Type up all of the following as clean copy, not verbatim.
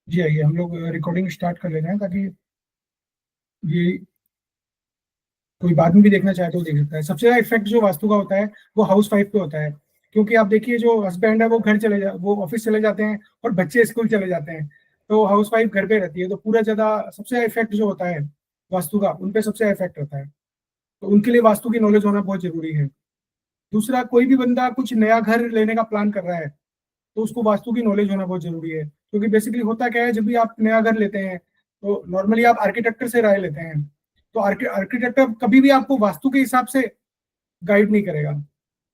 जी आइए, हम लोग रिकॉर्डिंग स्टार्ट कर लेते हैं ताकि ये कोई बाद में भी देखना चाहे तो देख सकता है। सबसे ज्यादा इफेक्ट जो वास्तु का होता है वो हाउस वाइफ पे होता है। क्योंकि आप देखिए, जो हस्बैंड है वो ऑफिस चले जाते हैं और बच्चे स्कूल चले जाते हैं, तो हाउस वाइफ घर पे रहती है, तो पूरा ज्यादा सबसे ज्यादा इफेक्ट जो होता है वास्तु का उन पे सबसे ज्यादा इफेक्ट होता है। तो उनके लिए वास्तु की नॉलेज होना बहुत जरूरी है। दूसरा, कोई भी बंदा कुछ नया घर लेने का प्लान कर रहा है तो उसको वास्तु की नॉलेज होना बहुत जरूरी है। क्योंकि बेसिकली होता क्या है, जब भी आप नया घर लेते हैं तो नॉर्मली आप आर्किटेक्टर से राय लेते हैं। तो आर्किटेक्टर कभी भी आपको वास्तु के हिसाब से गाइड नहीं करेगा।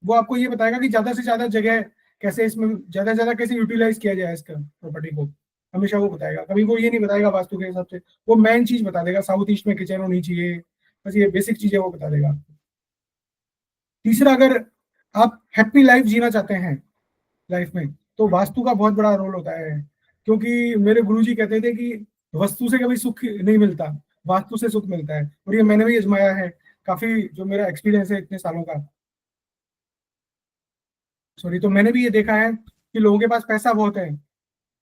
वो आपको ये बताएगा कि ज्यादा से ज्यादा जगह कैसे, इसमें ज्यादा से ज्यादा कैसे यूटिलाइज किया जाए इसका प्रॉपर्टी को, हमेशा वो बताएगा। कभी वो ये नहीं बताएगा वास्तु के हिसाब से। वो मेन चीज बता देगा, साउथ ईस्ट में किचन होनी चाहिए, बस ये बेसिक चीजें वो बता देगा। तीसरा, अगर आप हैप्पी लाइफ जीना चाहते हैं लाइफ में, तो वास्तु का बहुत बड़ा रोल होता है। क्योंकि मेरे गुरुजी कहते थे कि वस्तु से कभी सुख नहीं मिलता, वास्तु से सुख मिलता है। और ये मैंने भी आजमाया है। काफी जो मेरा एक्सपीरियंस है इतने सालों का, सॉरी, तो मैंने भी ये देखा है कि लोगों के पास पैसा बहुत है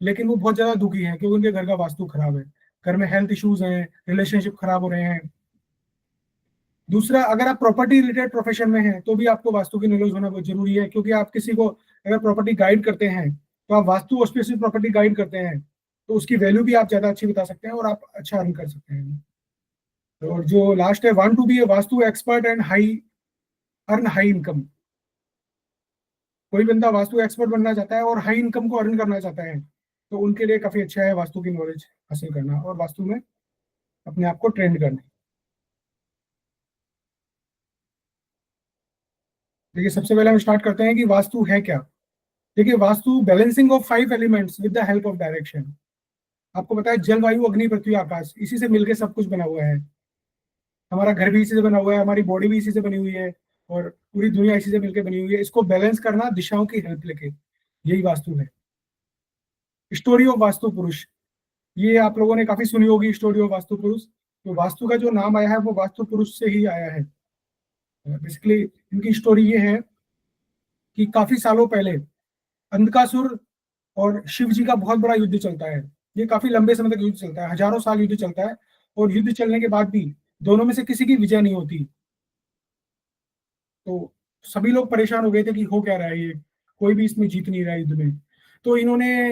लेकिन वो बहुत ज्यादा दुखी है क्योंकि उनके घर का वास्तु खराब है। घर में हेल्थ इश्यूज हैं, रिलेशनशिप खराब हो रहे हैं। दूसरा, अगर आप प्रॉपर्टी रिलेटेड प्रोफेशन में हैं तो भी आपको वास्तु की नॉलेज होना बहुत जरूरी है। क्योंकि आप किसी को अगर प्रॉपर्टी गाइड करते हैं तो आप वास्तु स्पेसिफिक प्रॉपर्टी गाइड करते हैं तो उसकी वैल्यू भी आप ज्यादा अच्छी बता सकते हैं और आप अच्छा अर्न कर सकते हैं। और जो लास्ट है, want to be a vastu expert and high earn high income. कोई बंदा वास्तु एक्सपर्ट बनना चाहता है और हाई इनकम को अर्न करना चाहता है तो उनके लिए काफी अच्छा है वास्तु की नॉलेज हासिल करना और वास्तु में अपने आप को ट्रेंड करना। देखिए, सबसे पहले हम स्टार्ट करते हैं कि वास्तु है क्या। देखिए, vastu balancing of 5 elements with the help of direction. आपको पता है, जल वायु अग्नि पृथ्वी आकाश, इसी से मिलकर सब कुछ बना हुआ है। हमारा घर भी इसी से बना हुआ है, हमारी बॉडी भी इसी से बनी हुई है, और पूरी दुनिया इसी से मिलकर बनी हुई है। इसको बैलेंस करना दिशाओं की हेल्प लेके, यही वास्तु है। स्टोरी ऑफ वास्तु पुरुष, ये आप लोगों ने काफी सुनी होगी स्टोरी ऑफ वास्तु पुरुष। तो वास्तु का जो नाम आया है वो वास्तु पुरुष से ही आया है। बेसिकली इनकी स्टोरी ये है कि काफी सालों पहले अंधकासुर और शिव जी का बहुत बड़ा युद्ध चलता है। ये काफी लंबे समय तक युद्ध चलता है, हजारों साल युद्ध चलता है। और युद्ध चलने के बाद भी दोनों में से किसी की विजय नहीं होती। तो सभी लोग परेशान हो गए थे कि हो क्या रहा है ये, कोई भी इसमें जीत नहीं रहा है युद्ध में। तो इन्होंने,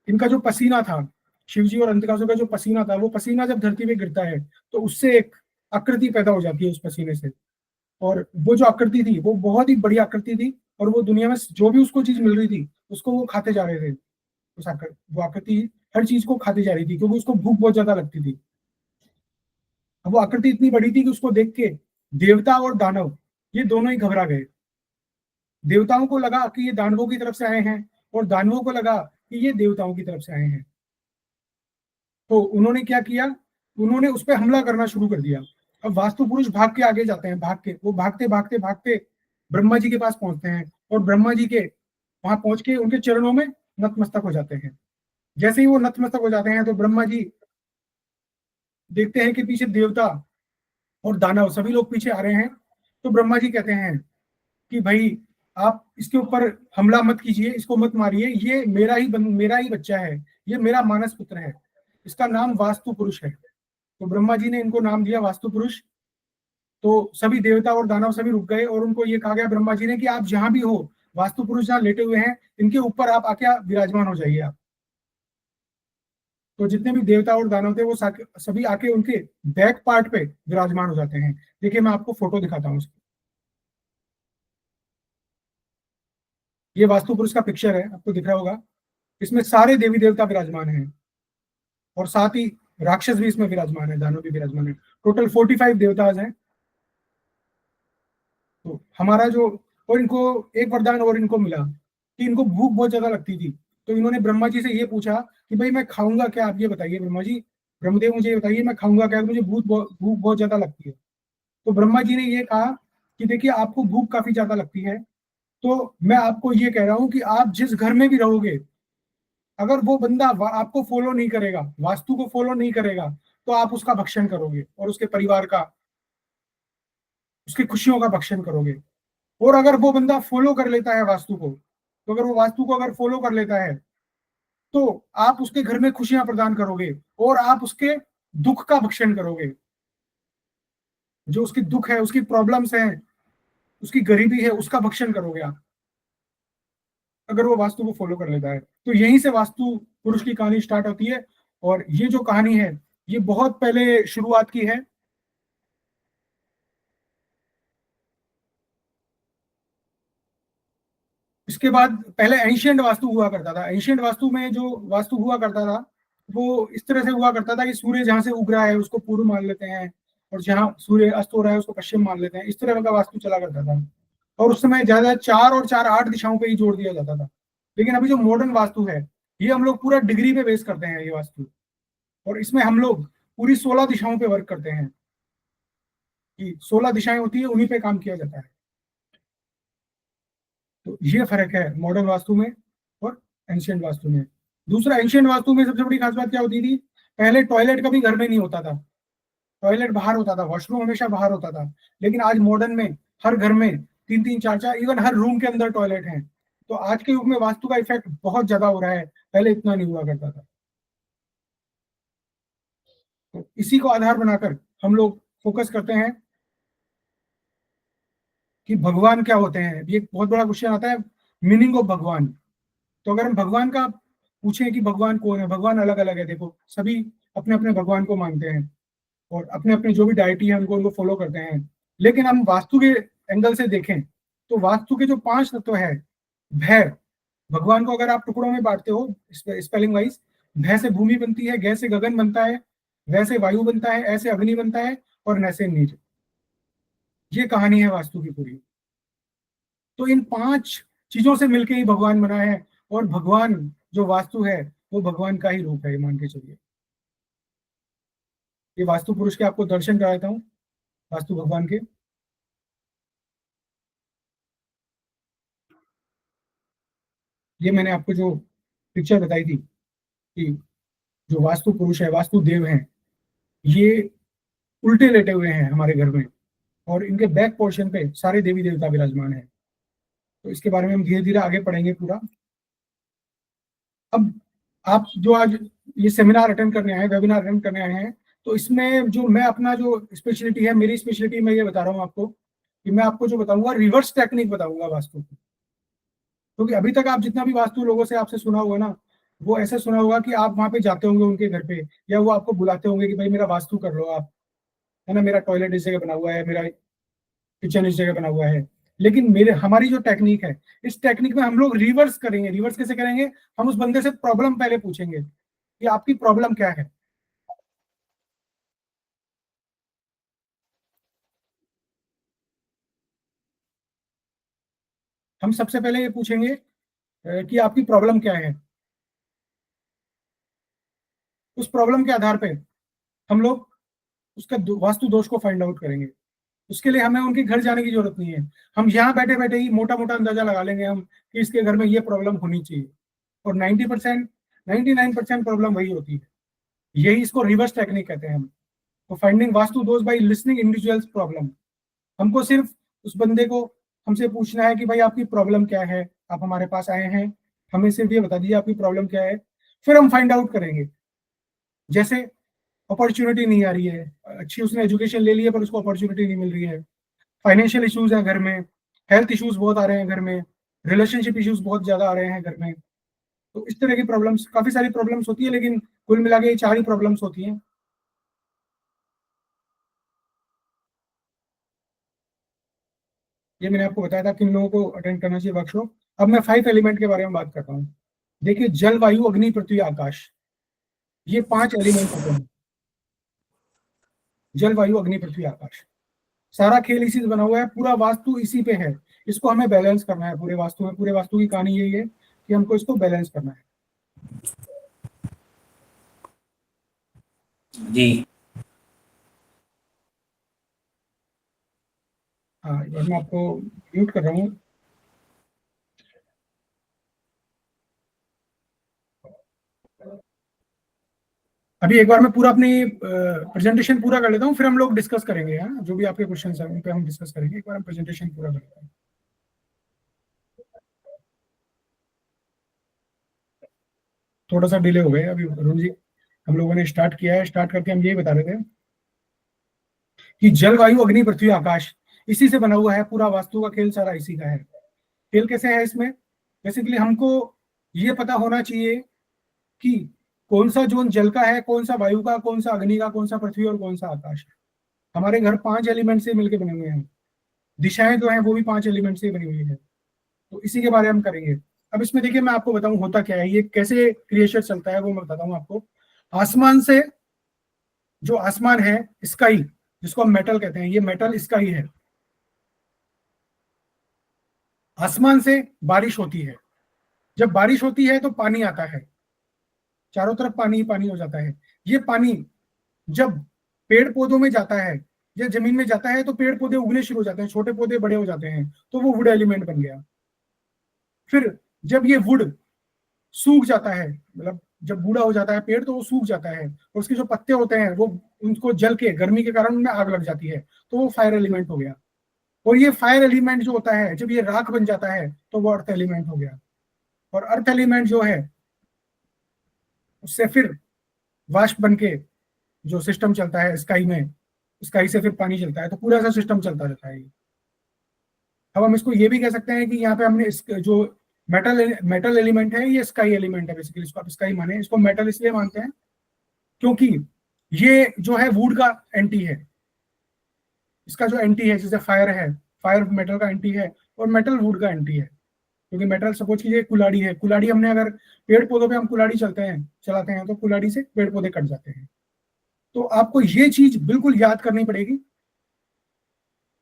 इनका जो पसीना था, शिव जी और अंधकासुर का जो पसीना था, वो पसीना जब धरती पे गिरता है तो उससे एक आकृति पैदा हो जाती है उस पसीने से। और वो जो आकृति थी वो बहुत ही बड़ी आकृति थी। और वो दुनिया में जो भी उसको चीज मिल रही थी उसको वो खाते जा रहे थे। वो आकृति हर चीज को खाती जा रही थी क्योंकि उसको भूख बहुत ज्यादा लगती थी। अब वो आकृति इतनी बड़ी थी कि उसको देख के देवता और दानव ये दोनों ही घबरा गए। देवताओं को लगा कि ये दानवों की तरफ से आए हैं और दानवों को लगा कि ये देवताओं की तरफ से आए हैं। तो उन्होंने क्या किया, उन्होंने उस पर हमला करना शुरू कर दिया। अब वास्तु पुरुष भाग के आगे जाते हैं, भाग के वो भागते भागते भागते ब्रह्मा जी के पास पहुंचते हैं और ब्रह्मा जी के वहां पहुंच के उनके चरणों में नतमस्तक हो जाते हैं। जैसे ही वो नतमस्तक हो जाते हैं तो ब्रह्मा जी देखते हैं कि पीछे देवता और दानव सभी लोग पीछे आ रहे हैं। तो ब्रह्मा जी कहते हैं कि भाई, आप इसके ऊपर हमला मत कीजिए, इसको मत मारिए, ये मेरा ही बच्चा है, ये मेरा मानस पुत्र है, इसका नाम वास्तु पुरुष है। तो ब्रह्मा जी ने इनको नाम दिया वास्तु पुरुष। तो सभी देवता और दानव सभी रुक गए और उनको ये कहा गया ब्रह्मा जी ने कि आप जहां भी हो, वास्तु पुरुष जहां लेटे हुए हैं इनके ऊपर आप आके विराजमान हो जाइए आप। तो जितने भी देवता और दानव थे वो सभी आके उनके बैक पार्ट पे विराजमान हो जाते हैं। देखिए, मैं आपको फोटो दिखाता हूँ उसकी। ये वास्तु पुरुष का पिक्चर है, आपको दिख रहा होगा। इसमें सारे देवी देवता विराजमान हैं और साथ ही राक्षस भी इसमें विराजमान है, दानव भी विराजमान है। टोटल 45 देवताज हैं। तो हमारा जो, और इनको एक वरदान और इनको मिला कि इनको भूख बहुत ज्यादा लगती थी। तो इन्होंने ब्रह्मा जी से ये पूछा कि भाई मैं खाऊंगा क्या, आप ये बताइए ब्रह्मा जी, ब्रह्मदेव मुझे ये बताइए मैं खाऊंगा क्या, मुझे भूख बहुत ज्यादा लगती है। तो ब्रह्मा जी ने ये कहा कि देखिए, आपको भूख काफी ज्यादा लगती है, तो मैं आपको ये कह रहा हूँ कि आप जिस घर में भी रहोगे, अगर वो बंदा आपको फॉलो नहीं करेगा, वास्तु को फॉलो नहीं करेगा, तो आप उसका भक्षण करोगे और उसके परिवार का, उसकी खुशियों का भक्षण करोगे। और अगर वो बंदा फॉलो कर लेता है वास्तु को, तो अगर वो वास्तु को अगर फॉलो कर लेता है तो आप उसके घर में खुशियां प्रदान करोगे और आप उसके दुख का भक्षण करोगे। जो उसकी दुख है, उसकी प्रॉब्लम्स हैं, उसकी गरीबी है, उसका भक्षण करोगे आप, अगर वो वास्तु को फॉलो कर लेता है। तो यहीं से वास्तु पुरुष की कहानी स्टार्ट होती है। और ये जो कहानी है, ये बहुत पहले शुरुआत की है। इसके बाद पहले एंशियंट वास्तु हुआ करता था। एंशियंट वास्तु में जो वास्तु हुआ करता था, वो इस तरह से हुआ करता था कि सूर्य जहां से उग रहा है उसको पूर्व मान लेते हैं, और जहां सूर्य अस्त हो रहा है उसको पश्चिम मान लेते हैं। इस तरह का वास्तु चला करता था। और उस समय ज्यादा 4 और 4 8 दिशाओं पे ही जोड़ दिया जाता था। लेकिन अभी जो मॉडर्न वास्तु है, ये हम लोग पूरा डिग्री पे बेस करते हैं ये वास्तु। और इसमें हम लोग पूरी 16 दिशाओं पे वर्क करते हैं, कि 16 दिशाएं होती है, उन्हीं पे काम किया जाता है। तो ये फर्क है मॉडर्न वास्तु में और एंशियंट वास्तु में। दूसरा, एंशियंट वास्तु में सबसे बड़ी खास बात क्या होती थी, पहले टॉयलेट कभी घर में नहीं होता था। टॉयलेट बाहर होता था, वॉशरूम हमेशा बाहर होता था। लेकिन आज मॉडर्न में हर घर में 3 3 4 4, इवन हर रूम के अंदर टॉयलेट है। तो आज के युग में वास्तु का इफेक्ट बहुत ज्यादा हो रहा है, पहले इतना नहीं हुआ करता था। तो इसी को आधार बनाकर हम लोग फोकस करते हैं कि भगवान क्या होते हैं। ये एक बहुत बड़ा क्वेश्चन आता है, मीनिंग ऑफ भगवान। तो अगर हम भगवान का पूछें कि भगवान कौन है, भगवान अलग अलग है। देखो, सभी अपने अपने भगवान को मानते हैं और अपने अपने जो भी डायटी है उनको उनको फॉलो करते हैं। लेकिन हम वास्तु के एंगल से देखें तो वास्तु के जो 5 तत्व है, भय, भगवान को अगर आप टुकड़ों में बांटते हो स्पेलिंग वाइज, भय से भूमि बनती है, गै से गगन बनता है, वैसे वायु बनता है, ऐसे अग्नि बनता है, और नैसे नीर। ये कहानी है वास्तु की पूरी। तो इन 5 चीजों से मिलके ही भगवान बना है। और भगवान जो वास्तु है, वो भगवान का ही रूप है, ये मान के चलिए। ये वास्तु पुरुष के आपको दर्शन कराता हूँ, वास्तु भगवान के। ये मैंने आपको जो पिक्चर बताई थी कि जो वास्तु पुरुष है, वास्तु देव हैं, ये उल्टे लेटे हुए हैं हमारे घर में, और इनके बैक पोर्शन पे सारे देवी देवता विराजमान है। तो इसके बारे में हम धीरे धीरे आगे पढ़ेंगे पूरा। अब आप जो आज ये सेमिनार अटेंड करने आए हैं, वेबिनार अटेंड करने आए हैं, तो इसमें जो मैं अपना जो स्पेशलिटी है, मेरी स्पेशलिटी मैं ये बता रहा हूँ आपको, कि मैं आपको जो बताऊंगा रिवर्स टेक्निक बताऊंगा वास्तु की। क्योंकि अभी तक आप जितना भी वास्तु लोगों से आपसे सुना होगा ना, वो ऐसे सुना होगा कि आप वहां पे जाते होंगे उनके घर पे, या वो आपको बुलाते होंगे कि भाई मेरा वास्तु कर लो आप, है ना, मेरा टॉयलेट इस जगह बना हुआ है, मेरा किचन इस जगह बना हुआ है। लेकिन मेरे हमारी जो टेक्निक है, इस टेक्निक में हम लोग रिवर्स करेंगे। रिवर्स कैसे करेंगे, हम उस बंदे से प्रॉब्लम पहले पूछेंगे कि आपकी प्रॉब्लम क्या है। हम सबसे पहले ये पूछेंगे कि आपकी प्रॉब्लम क्या है। उस प्रॉब्लम के आधार पे हम लोग उसका वास्तु दोष को फाइंड आउट करेंगे। उसके लिए हमें उनके घर जाने की जरूरत नहीं है। हम यहाँ बैठे बैठे ही मोटा मोटा अंदाजा लगा लेंगे हम कि इसके घर में ये प्रॉब्लम होनी चाहिए। और 90% 99% प्रॉब्लम वही होती है। यही इसको रिवर्स टेक्निक कहते हैं हम। तो फाइंडिंग वास्तु दोष बाई लिसनिंग इंडिविजुअल्स प्रॉब्लम। हमको सिर्फ उस बंदे को हमसे पूछना है कि भाई आपकी प्रॉब्लम क्या है, आप हमारे पास आए हैं, हमें सिर्फ ये बता दीजिए आपकी प्रॉब्लम क्या है। फिर हम फाइंड आउट करेंगे। जैसे अपॉर्चुनिटी नहीं आ रही है, अच्छी उसने एजुकेशन ले ली है पर उसको अपॉर्चुनिटी नहीं मिल रही है, फाइनेंशियल इश्यूज है घर में, हेल्थ इश्यूज बहुत आ रहे हैं घर में, रिलेशनशिप इश्यूज बहुत ज्यादा आ रहे हैं घर में। तो इस तरह की प्रॉब्लम्स, काफी सारी प्रॉब्लम्स होती है, लेकिन कुल मिला के ये 4 ही प्रॉब्लम्स होती हैं। ये मैंने आपको बताया था किन लोगों को अटेंड करना चाहिए वर्कशॉप। अब मैं 5 एलिमेंट के बारे में बात करता हूँ। देखिए, जल, वायु, अग्नि, पृथ्वी, आकाश, ये 5 एलिमेंट होते हैं। जल, वायु, अग्नि, पृथ्वी, आकाश, सारा खेल इसी से बना हुआ है, पूरा वास्तु इसी पे है। इसको हमें बैलेंस करना है पूरे वास्तु में। पूरे वास्तु की कहानी यही है कि हमको इसको बैलेंस करना है। जी। हाँ, एक बार मैं आपको म्यूट कर रहा हूँ। अभी एक बार मैं पूरा अपनी प्रेजेंटेशन पूरा कर लेता हूँ, फिर हम लोग डिस्कस करेंगे। हाँ, जो भी आपके क्वेश्चन है उन पे हम डिस्कस करेंगे। एक बार हम प्रेजेंटेशन पूरा कर लेते हैं। थोड़ा सा डिले हो गया अभी अरुण जी, हम लोगों ने स्टार्ट किया है, स्टार्ट करके हम यही बता रहे थे कि जलवायु अग्नि पृथ्वी आकाश इसी से बना हुआ है, पूरा वास्तु का खेल सारा इसी का है। खेल कैसे है इसमें, बेसिकली हमको ये पता होना चाहिए कि कौन सा जोन जल का है, कौन सा वायु का, कौन सा अग्नि का, कौन सा पृथ्वी और कौन सा आकाश है। हमारे घर 5 एलिमेंट से मिलकर बने हुए हैं, दिशाएं जो हैं वो भी 5 एलिमेंट से बनी हुई है। तो इसी के बारे में हम करेंगे। अब इसमें देखिए मैं आपको बताऊं होता क्या है, ये कैसे क्रिएशन चलता है वो मैं बताता हूँ आपको। आसमान से, जो आसमान है स्काई, जिसको हम मेटल कहते हैं, ये मेटल स्काई है। आसमान से बारिश होती है, जब बारिश होती है तो पानी आता है, चारों तरफ पानी ही पानी हो जाता है। ये पानी जब पेड़ पौधों में जाता है या जमीन में जाता है तो पेड़ पौधे उगने शुरू हो जाते हैं, छोटे पौधे बड़े हो जाते हैं, तो वो वुड एलिमेंट बन गया। फिर जब ये वुड सूख जाता है, मतलब जब बूढ़ा हो जाता है पेड़ तो वो सूख जाता है, और उसके जो पत्ते होते हैं वो, उनको जल के गर्मी के कारण उनमें आग लग जाती है, तो वो फायर एलिमेंट हो गया। और ये फायर एलिमेंट जो होता है जब ये राख बन जाता है तो वो अर्थ एलिमेंट हो गया। और अर्थ एलिमेंट जो है उससे फिर वाष्प बन के जो सिस्टम चलता है स्काई में, स्काई से फिर पानी चलता है, तो पूरा सा सिस्टम चलता रहता है। अब हम इसको ये भी कह सकते हैं कि यहाँ पे हमने इस जो मेटल एलिमेंट है ये स्काई एलिमेंट है, बेसिकली इसको आप स्काई माने, इसको मेटल इसलिए मानते हैं क्योंकि ये जो है वुड का एंटी है, इसका जो एंटी है, जैसे फायर है, फायर मेटल का एंटी है और मेटल वुड का एंटी है। क्योंकि मेटल सपोज कीजिए कुल्हाड़ी है, कुल्हाड़ी हमने अगर पेड़ पौधों पे हम कुल्हाड़ी चलाते हैं तो कुल्हाड़ी से पेड़ पौधे कट जाते हैं। तो आपको ये चीज बिल्कुल याद करनी पड़ेगी।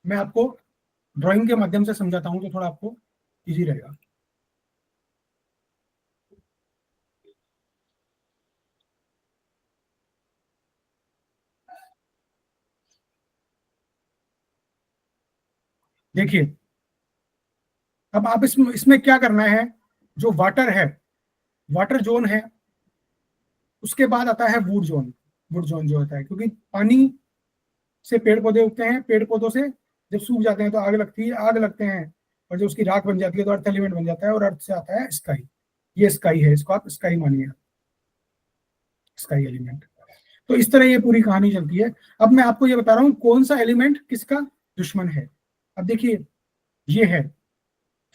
मैं आपको ड्राइंग के माध्यम से समझाता हूं तो थोड़ा आपको इजी रहेगा। देखिए अब आप इसमें क्या करना है, जो वाटर है, वाटर जोन है, उसके बाद आता है वुड जोन। वुड जोन जो होता है, क्योंकि पानी से पेड़ पौधे उगते हैं, पेड़ पौधों से जब सूख जाते हैं तो आग लगती है, आग लगते हैं और जो उसकी राख बन जाती है तो अर्थ एलिमेंट बन जाता है, और अर्थ से आता है स्काई। ये स्काई है, इसको आप स्काई मानिए, स्काई एलिमेंट। तो इस तरह ये पूरी कहानी चलती है। अब मैं आपको ये बता रहा हूं कौन सा एलिमेंट किसका दुश्मन है। अब देखिए ये है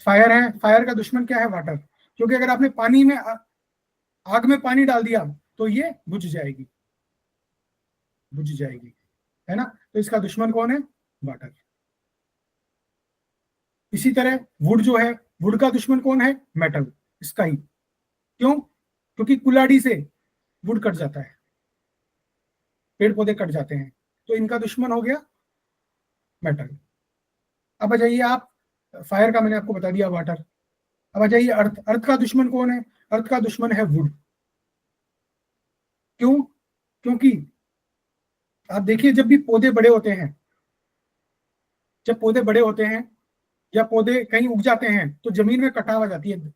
फायर, है फायर का दुश्मन क्या है, वाटर। क्योंकि अगर आपने पानी में आग में पानी डाल दिया तो ये बुझ जाएगी, बुझ जाएगी, है ना। तो इसका दुश्मन कौन है, वाटर। इसी तरह वुड जो है, वुड का दुश्मन कौन है, मेटल, स्काई। क्यों, क्योंकि कुल्हाड़ी से वुड कट जाता है, पेड़ पौधे कट जाते हैं, तो इनका दुश्मन हो गया मेटल। अब आ जाइए आप, फायर का मैंने आपको बता दिया, वाटर। अब आ जाइए अर्थ, अर्थ का दुश्मन कौन है, अर्थ का दुश्मन है वुड। क्यों, क्योंकि आप देखिए जब भी पौधे बड़े होते हैं, जब पौधे बड़े होते हैं या पौधे कहीं उग जाते हैं तो जमीन में कटाव आ जाती है,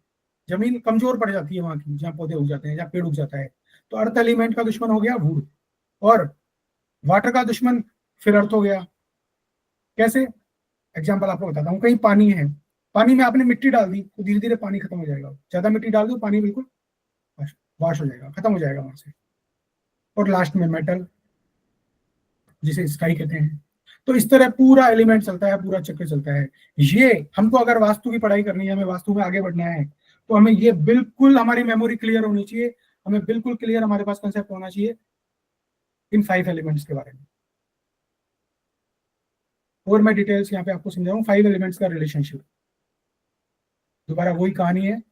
जमीन कमजोर पड़ जाती है वहां की, जहाँ पौधे उग जाते हैं, जहाँ पेड़ उग जाता है। तो अर्थ एलिमेंट का दुश्मन हो गया वुड, और वाटर का दुश्मन फिर अर्थ हो गया। कैसे, एग्जाम्पल आपको बताता हूँ। कहीं पानी है, पानी में आपने मिट्टी डाल दी तो धीरे धीरे पानी खत्म हो जाएगा, ज्यादा मिट्टी डाल दो पानी बिल्कुल वाश हो जाएगा, खत्म हो जाएगा वहां से। और लास्ट में मेटल, जिसे स्काई कहते हैं। तो इस तरह पूरा एलिमेंट चलता है, पूरा चक्र चलता है। ये हमको अगर वास्तु की पढ़ाई करनी है, हमें वास्तु में आगे बढ़ना है, तो हमें ये बिल्कुल हमारी मेमोरी क्लियर होनी चाहिए, हमें बिल्कुल क्लियर हमारे पास कंसेप्ट होना चाहिए इन 5 एलिमेंट्स के बारे में। और मैं डिटेल्स यहाँ पे आपको समझाऊँ 5 एलिमेंट्स का रिलेशनशिप। दोबारा वही कहानी है,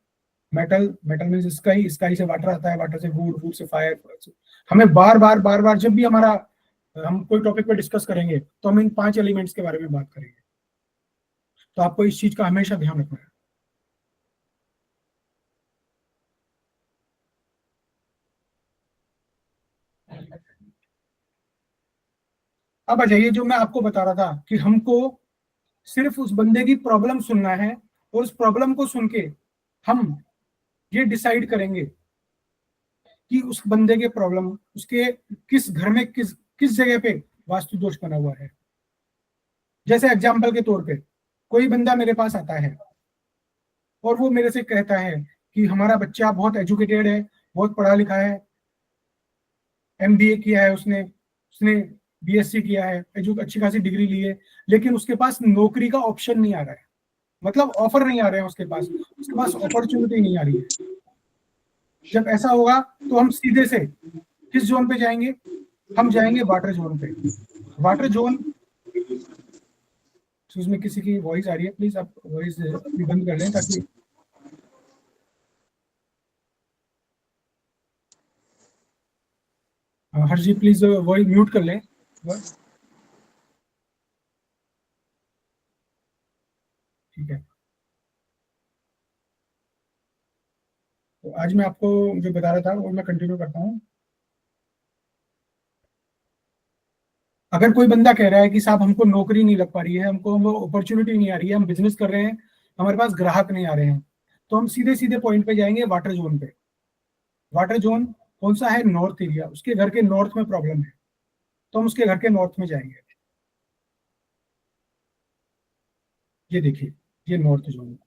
metal, metal mean sky, sky से वाटर आता है, वाटर से वुड, वुड से फायर। हमें बार बार जब भी हमारा हम कोई टॉपिक पे डिस्कस करेंगे तो हम इन 5 एलिमेंट्स के बारे में बात करेंगे। तो आपको इस चीज का हमेशा ध्यान रखना है। अब आ जाइए, जो मैं आपको बता रहा था कि हमको सिर्फ उस बंदे की प्रॉब्लम सुनना है, और उस प्रॉब्लम को सुन के हम ये डिसाइड करेंगे कि उस बंदे के प्रॉब्लम, उसके किस घर में किस किस जगह पे वास्तु दोष बना हुआ है। जैसे एग्जाम्पल के तौर पे कोई बंदा मेरे पास आता है और वो मेरे से कहता है कि हमारा बच्चा बहुत एजुकेटेड है, बहुत पढ़ा लिखा है, एमबीए किया है उसने उसने बीएससी किया है, जो अच्छी खासी डिग्री ली है, लेकिन उसके पास नौकरी का ऑप्शन नहीं आ रहा है, मतलब ऑफर नहीं आ रहे हैं उसके पास अपॉर्चुनिटी नहीं आ रही है। जब ऐसा होगा तो हम सीधे से किस जोन पे जाएंगे? हम जाएंगे वाटर जोन पे। वाटर जोन, उसमें किसी की वॉइस आ रही है, प्लीज आप वॉइस अपनी बंद कर लें ताकि हर जी प्लीज वॉइस म्यूट कर लें। ठीक है, तो आज मैं आपको जो बता रहा था वो मैं कंटिन्यू करता हूँ। अगर कोई बंदा कह रहा है कि साहब हमको नौकरी नहीं लग पा रही है, हमको वो अपॉर्चुनिटी नहीं आ रही है, हम बिजनेस कर रहे हैं, हमारे पास ग्राहक नहीं आ रहे हैं, तो हम सीधे सीधे पॉइंट पे जाएंगे, वाटर जोन पे। वाटर जोन कौन सा है? North area. उसके घर के नॉर्थ में प्रॉब्लम है, तो हम उसके घर के नॉर्थ में जाएंगे। ये देखिए, ये नॉर्थ जोन है।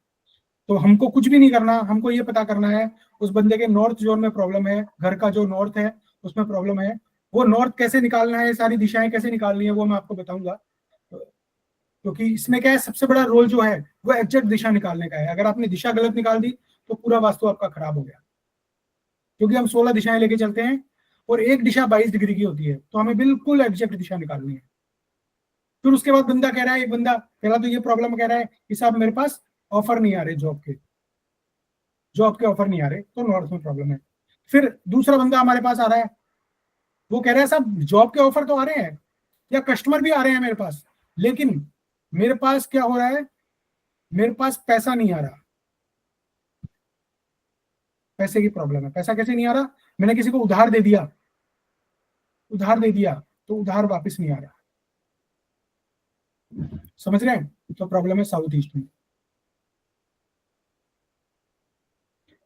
तो हमको कुछ भी नहीं करना, हमको ये पता करना है उस बंदे के नॉर्थ जोन में प्रॉब्लम है, घर का जो नॉर्थ है उसमें प्रॉब्लम है। वो नॉर्थ कैसे निकालना है, सारी दिशाएं कैसे निकालनी है, वो मैं आपको बताऊंगा। क्योंकि इसमें क्या है, सबसे बड़ा रोल जो है वो एग्जैक्ट दिशा निकालने का है। अगर आपने दिशा गलत निकाल दी तो पूरा वास्तु आपका खराब हो गया। क्योंकि हम 16 दिशाएं लेके चलते हैं और एक दिशा 22 डिग्री की होती है, तो हमें बिल्कुल एग्जैक्ट दिशा निकालनी है। फिर उसके बाद बंदा कह रहा है, एक बंदा पहला तो ये प्रॉब्लम कह रहा है कि साहब मेरे पास ऑफर नहीं आ रहे, जॉब के ऑफर नहीं आ रहे, तो नॉर्थ में प्रॉब्लम है। फिर दूसरा बंदा हमारे पास आ रहा है, वो कह रहा है साहब जॉब के ऑफर तो आ रहे हैं या कस्टमर भी आ रहे हैं मेरे पास, लेकिन मेरे पास क्या हो रहा है, मेरे पास पैसा नहीं आ रहा। पैसे की प्रॉब्लम है। पैसा कैसे नहीं आ रहा? मैंने किसी को उधार दे दिया तो उधार वापस नहीं आ रहा। समझ रहे हैं? तो प्रॉब्लम है साउथ ईस्ट में।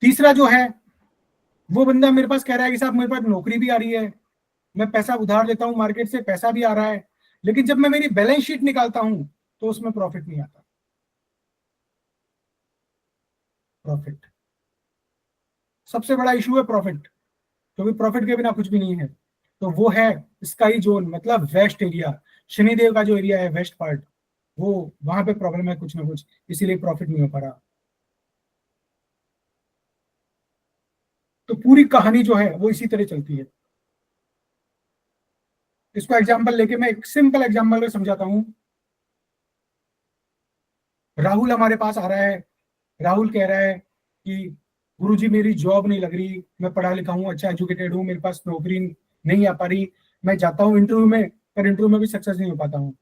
तीसरा जो है, वो बंदा मेरे पास कह रहा है कि साहब मेरे पास नौकरी भी आ रही है, मैं पैसा उधार देता हूं मार्केट से, पैसा भी आ रहा है, लेकिन जब मैं मेरी बैलेंस शीट निकालता हूं तो उसमें प्रॉफिट नहीं आता। प्रॉफिट, सबसे बड़ा इशू है प्रॉफिट, क्योंकि प्रॉफिट के बिना कुछ भी नहीं है। तो वो है स्काई जोन, मतलब वेस्ट एरिया, शनिदेव का जो एरिया है, वेस्ट पार्ट, वो वहां पे प्रॉब्लम है कुछ ना कुछ, इसीलिए प्रॉफिट नहीं हो पा रहा। तो पूरी कहानी जो है वो इसी तरह चलती है। इसको एग्जाम्पल लेके मैं एक सिंपल एग्जाम्पल में समझाता हूँ। राहुल हमारे पास आ रहा है, राहुल कह रहा है कि गुरुजी मेरी जॉब नहीं लग रही, मैं पढ़ा लिखा हूँ, अच्छा एजुकेटेड हूँ, मेरे पास नौकरी नहीं आ पा रही, मैं जाता हूँ इंटरव्यू में, पर इंटरव्यू में भी सक्सेस नहीं हो पाता हूँ।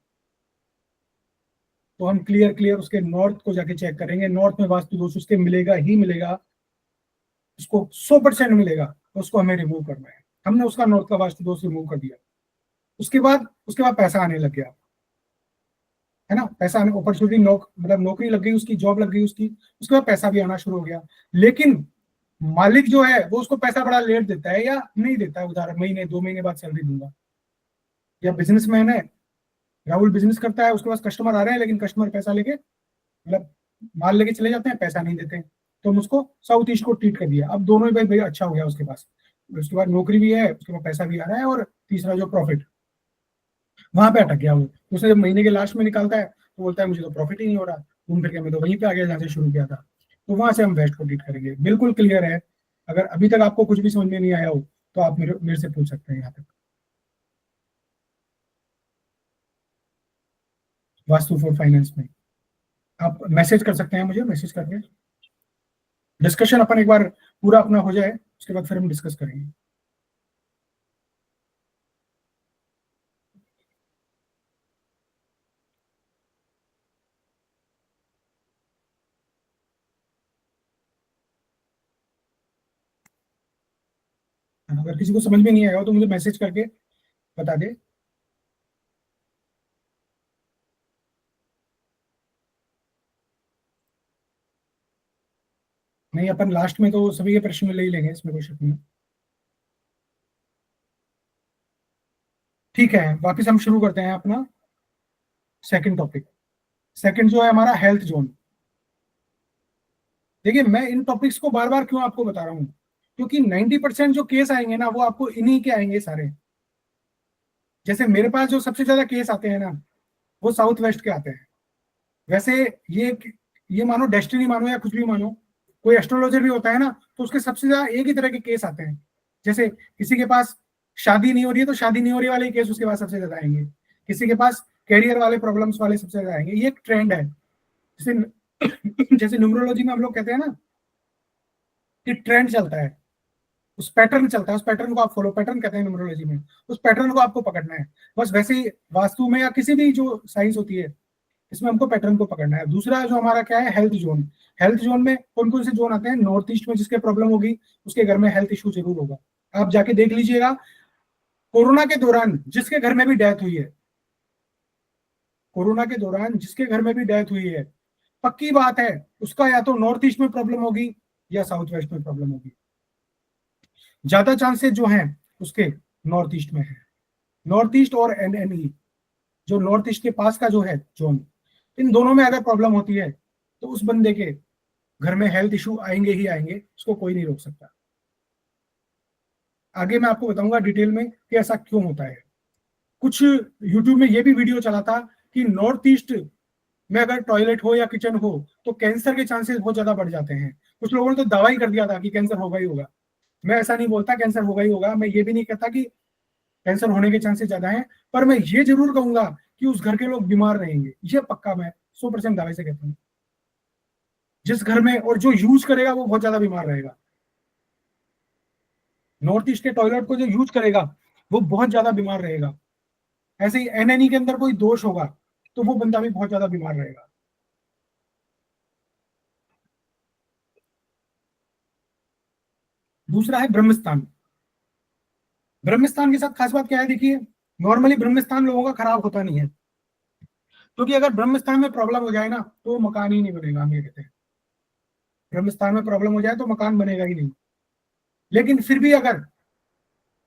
तो हम क्लियर क्लियर उसके नॉर्थ को जाके चेक करेंगे, नॉर्थ में वास्तु दोष उसके मिलेगा ही मिलेगा, उसको 100% मिलेगा, तो उसको हमें रिमूव करना है। हमने उसका नॉर्थ का वास्तु दोष रिमूव कर दिया। उसके बाद पैसा आने लग गया, है ना, पैसा आने, अपॉर्चुनिटी, मतलब नौकरी लग गई उसकी, जॉब लग गई उसकी, उसके बाद पैसा भी आना शुरू हो गया। लेकिन मालिक जो है वो उसको पैसा बड़ा लेट देता है या नहीं देता है, उधार महीने 2 महीने बाद सैलरी दूंगा। या बिजनेसमैन है, राहुल बिजनेस करता है, उसके पास कस्टमर आ रहे हैं, लेकिन कस्टमर पैसा लेके, मतलब माल लेके चले जाते हैं, पैसा नहीं देते। तो हम उसको साउथ ईस्ट को ट्रीट कर दिया। अब दोनों ही भाई भाई अच्छा हो गया उसके पास, उसके बाद नौकरी भी है, उसके बाद पैसा भी आ रहा है, और तीसरा जो प्रॉफिट, वहां पे अटक गया वो। उसने जब महीने के लास्ट में निकालता है तो बोलता है मुझे तो प्रॉफिट ही नहीं हो रहा, घूम फिर के मैं तो वहीं पे आ गया जहाँ से शुरू किया था। तो वहां से हम वेस्ट को ट्रीट करेंगे, बिल्कुल क्लियर है। अगर अभी तक आपको कुछ भी समझ में नहीं आया हो तो आप मेरे मेरे से पूछ सकते हैं यहाँ तक। वास्तु फॉर फाइनेंस में आप मैसेज कर सकते हैं मुझे, मैसेज करके डिस्कशन अपन एक बार पूरा अपना हो जाए, उसके बाद फिर हम डिस्कस करेंगे। अगर किसी को समझ में नहीं आया हो तो मुझे मैसेज करके बता दे। नहीं, अपन लास्ट में तो सभी के प्रश्न ले ही लेंगे, इसमें कोई शक नहीं। ठीक है, वापिस हम शुरू करते हैं अपना सेकंड टॉपिक। सेकंड जो है हमारा हेल्थ जोन। देखिए मैं इन टॉपिक्स को बार बार क्यों आपको बता रहा हूँ, क्योंकि 90% जो केस आएंगे ना वो आपको इन्हीं के आएंगे सारे। जैसे मेरे पास जो सबसे ज्यादा केस आते हैं ना वो साउथ वेस्ट के आते हैं। वैसे ये ये मानो डेस्टिनी मानो या कुछ भी मानो, कोई एस्ट्रोलॉजर भी होता है ना तो उसके सबसे ज्यादा एक ही तरह के केस आते हैं। जैसे किसी के पास शादी नहीं हो रही है तो शादी नहीं हो रही वाले केस उसके पास सबसे ज्यादा आएंगे, किसी के पास कैरियर वाले प्रॉब्लम्स वाले सबसे ज्यादा आएंगे। ये एक ट्रेंड है। जैसे जैसे न्यूमरोलॉजी में हम लोग कहते हैं ना कि ट्रेंड चलता है, उस पैटर्न चलता है, उस पैटर्न को आप फॉलो, पैटर्न कहते हैं न्यूमरोलॉजी में, उस पैटर्न को आपको पकड़ना है। बस वैसे ही वास्तु में या किसी भी जो साइंस होती है इसमें हमको पैटर्न को पकड़ना है। दूसरा जो हमारा क्या है, हेल्थ जोन। हेल्थ जोन में कौन कौन से जोन आते हैं? नॉर्थ ईस्ट में जिसके प्रॉब्लम होगी उसके घर में हेल्थ इशू जरूर होगा। आप जाके देख लीजिएगा, कोरोना के दौरान जिसके घर में भी डेथ हुई है, कोरोना के दौरान जिसके घर में भी डेथ हुई है, पक्की बात है उसका या तो नॉर्थ ईस्ट में प्रॉब्लम होगी या साउथ वेस्ट में प्रॉब्लम होगी। ज्यादा चांसेस जो हैं उसके नॉर्थ ईस्ट में है। नॉर्थ ईस्ट और एनएनई, जो नॉर्थ ईस्ट के पास का जो है जोन, इन दोनों में अगर प्रॉब्लम होती है तो उस बंदे के घर में हेल्थ इशू आएंगे ही आएंगे, उसको कोई नहीं रोक सकता। आगे मैं आपको बताऊंगा डिटेल में कि ऐसा क्यों होता है। कुछ यूट्यूब में ये भी वीडियो चला था कि नॉर्थ ईस्ट में अगर टॉयलेट हो या किचन हो तो कैंसर के चांसेस बहुत ज्यादा बढ़ जाते हैं। कुछ लोगों ने तो दवा ही कर दिया था कि कैंसर होगा ही होगा। मैं ऐसा नहीं बोलता कैंसर होगा ही होगा, मैं ये भी नहीं कहता कि कैंसर होने के चांसेस ज्यादा हैं, पर मैं ये जरूर कहूंगा कि उस घर के लोग बीमार रहेंगे, ये पक्का मैं 100% दावे से कहता हूँ। जिस घर में और जो यूज करेगा वो बहुत ज्यादा बीमार रहेगा। नॉर्थ ईस्ट के टॉयलेट को जो यूज करेगा वो बहुत ज्यादा बीमार रहेगा। ऐसे ही एनएनई के अंदर कोई दोष होगा तो वो बंदा भी बहुत ज्यादा बीमार रहेगा। दूसरा है ब्रह्मस्थान। ब्रह्मस्थान के साथ खास बात क्या है, देखिए, नॉर्मली ब्रह्मस्थान लोगों का खराब होता नहीं है, क्योंकि अगर ब्रह्मस्थान में प्रॉब्लम हो जाए ना तो मकान ही नहीं बनेगा, हम ये कहते हैं। ब्रह्मस्थान में प्रॉब्लम हो जाए तो मकान बनेगा ही नहीं। लेकिन फिर भी अगर,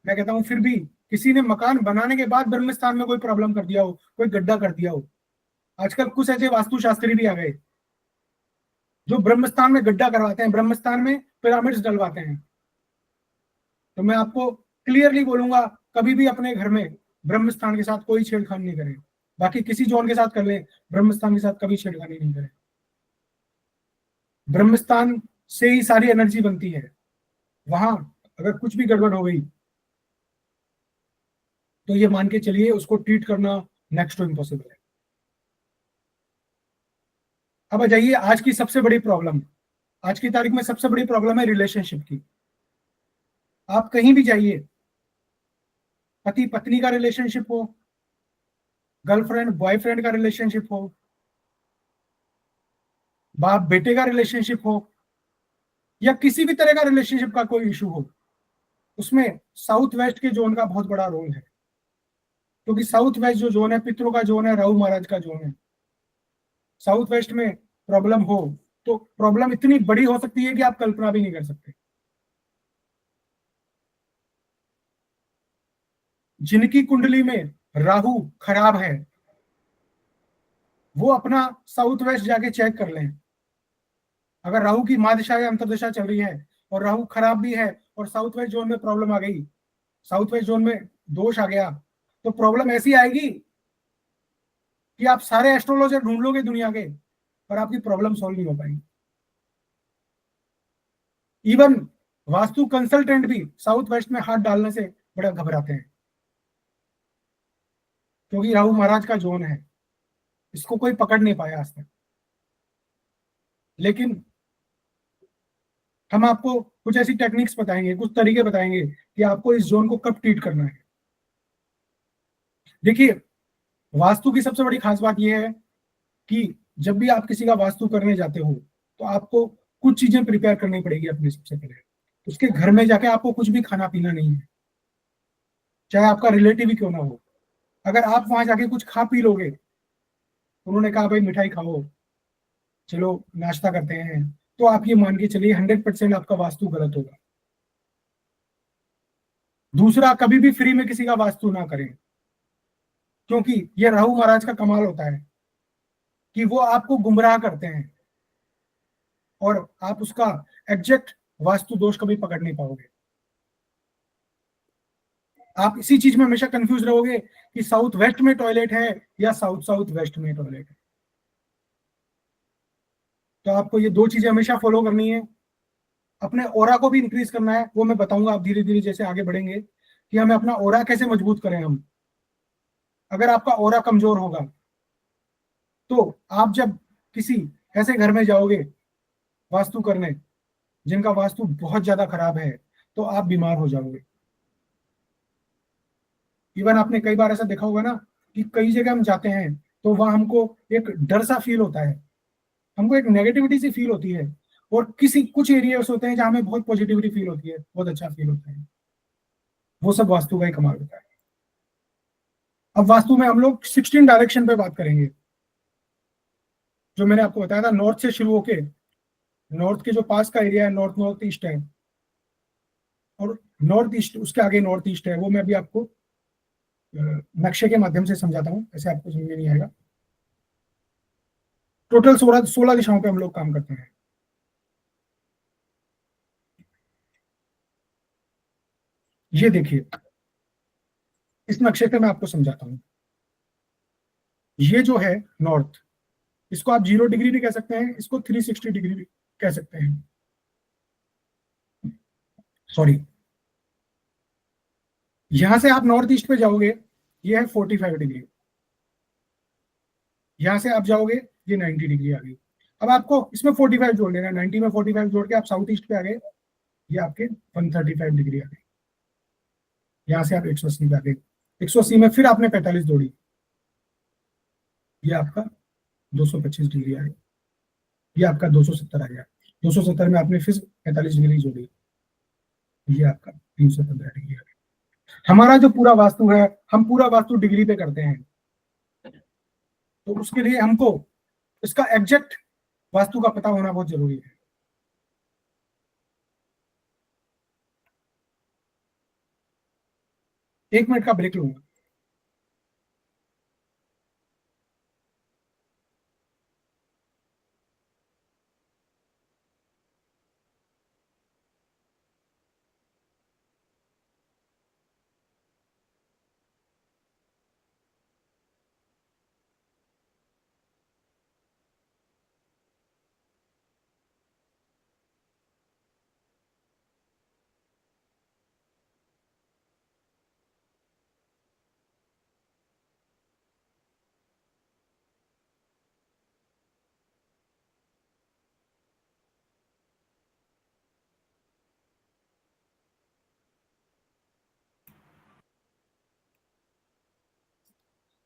मैं कहता हूं फिर भी, किसी ने मकान बनाने के बाद ब्रह्मस्थान में कोई प्रॉब्लम कर दिया हो, कोई गड्ढा कर दिया हो, आजकल कुछ ऐसे वास्तुशास्त्री भी आ गए जो ब्रह्मस्थान में गड्ढा करवाते हैं, ब्रह्मस्थान में पिरामिड्स डलवाते हैं। तो मैं आपको क्लियरली बोलूंगा, कभी भी अपने घर में ब्रह्मस्थान के साथ कोई छेड़खानी नहीं करें। बाकी किसी जोन के साथ कर लें, ब्रह्मस्थान के साथ कभी छेड़खानी नहीं करें। ब्रह्मस्थान से ही सारी एनर्जी बनती है। वहां अगर कुछ भी गड़बड़ हो गई तो ये मान के चलिए उसको ट्रीट करना नेक्स्ट टू इम्पॉसिबल है। अब आ जाइए आज की सबसे बड़ी प्रॉब्लम। आज की तारीख में सबसे बड़ी प्रॉब्लम है रिलेशनशिप की। आप कहीं भी जाइए, पति पत्नी का रिलेशनशिप हो, गर्लफ्रेंड बॉयफ्रेंड का रिलेशनशिप हो, बाप बेटे का रिलेशनशिप हो, या किसी भी तरह का रिलेशनशिप का कोई इशू हो, उसमें साउथ वेस्ट के जोन का बहुत बड़ा रोल है। क्योंकि साउथ वेस्ट जो जोन है पितरों का जोन है, राहु महाराज का जोन है। साउथ वेस्ट में प्रॉब्लम हो तो प्रॉब्लम इतनी बड़ी हो सकती है कि आप कल्पना भी नहीं कर सकते। जिनकी कुंडली में राहु खराब है वो अपना साउथ वेस्ट जाके चेक कर लें। अगर राहु की महादशा या अंतर्दशा चल रही है और राहु खराब भी है और साउथ वेस्ट जोन में प्रॉब्लम आ गई, साउथ वेस्ट जोन में दोष आ गया, तो प्रॉब्लम ऐसी आएगी कि आप सारे एस्ट्रोलॉजर ढूंढ लोगे दुनिया के, पर आपकी प्रॉब्लम सॉल्व नहीं हो पाएगी। इवन वास्तु कंसल्टेंट भी साउथ वेस्ट में हाथ डालने से बड़ा घबराते हैं, क्योंकि राहु महाराज का जोन है, इसको कोई पकड़ नहीं पाया आज तक। लेकिन हम आपको कुछ ऐसी टेक्निक्स बताएंगे, कुछ तरीके बताएंगे कि आपको इस जोन को कब ट्रीट करना है। देखिए, वास्तु की सबसे बड़ी खास बात यह है कि जब भी आप किसी का वास्तु करने जाते हो तो आपको कुछ चीजें प्रिपेयर करनी पड़ेगी अपने। सबसे पहले उसके घर में जाके आपको कुछ भी खाना पीना नहीं है, चाहे आपका रिलेटिव ही क्यों ना हो। अगर आप वहां जाके कुछ खा पी लोगे, उन्होंने कहा भाई मिठाई खाओ, चलो नाश्ता करते हैं, तो आप ये मान के चलिए 100% आपका वास्तु गलत होगा। दूसरा, कभी भी फ्री में किसी का वास्तु ना करें, क्योंकि ये राहु महाराज का कमाल होता है कि वो आपको गुमराह करते हैं और आप उसका एग्जैक्ट वास्तु दोष कभी पकड़ नहीं पाओगे। आप इसी चीज में हमेशा कंफ्यूज रहोगे कि साउथ वेस्ट में टॉयलेट है या साउथ साउथ वेस्ट में टॉयलेट है। तो आपको ये दो चीजें हमेशा फॉलो करनी है। अपने ओरा को भी इंक्रीज करना है, वो मैं बताऊंगा आप धीरे धीरे जैसे आगे बढ़ेंगे कि हमें अपना ओरा कैसे मजबूत करें हम। अगर आपका ओरा कमजोर होगा तो आप जब किसी ऐसे घर में जाओगे वास्तु करने जिनका वास्तु बहुत ज्यादा खराब है, तो आप बीमार हो जाओगे। इवन आपने कई बार ऐसा देखा होगा ना कि कई जगह हम जाते हैं तो वहां हमको एक डर सा फील होता है, हमको एक नेगेटिविटी सी फील होती है, और किसी कुछ एरियाज होते हैं जहां हमें बहुत पॉजिटिविटी फील होती है, बहुत अच्छा फील होता है। वो सब वास्तु का ही कमाल होता है। अब वास्तु में हम लोग 16 डायरेक्शन पे बात करेंगे। जो मैंने आपको बताया था नॉर्थ से शुरू होके, नॉर्थ के जो पास का एरिया है नॉर्थ नॉर्थ ईस्ट है, और नॉर्थ ईस्ट उसके आगे नॉर्थ ईस्ट है, वो मैं भी आपको नक्शे के माध्यम से समझाता हूँ, ऐसे आपको समझ में नहीं आएगा। टोटल 16 दिशाओं पे हम लोग काम करते हैं। ये देखिए, इस नक्शे पे मैं आपको समझाता हूँ। ये जो है नॉर्थ, इसको आप 0 डिग्री भी कह सकते हैं, इसको 360 डिग्री भी कह सकते हैं। सॉरी, यहां से आप नॉर्थ ईस्ट पे जाओगे, ये है 45 डिग्री। यहां से आप जाओगे, ये 90 डिग्री आ गई। अब आपको इसमें 45 जोड़ लेना है, 90 में 45 जोड़ के आप साउथ ईस्ट पे आ गए, ये आपके 135 डिग्री आ गई। यहाँ से आप 180 पे आ गए, 180 में फिर आपने 45 जोड़ी, ये आपका 225 डिग्री आ गई। ये आपका 270 आ गया, 270 में आपने फिर 45 डिग्री जोड़ी, ये आपका 315 डिग्री आ गया। हमारा जो पूरा वास्तु है, हम पूरा वास्तु डिग्री पे करते हैं, तो उसके लिए हमको इसका एग्जैक्ट वास्तु का पता होना बहुत जरूरी है। एक मिनट का ब्रेक लूंगा।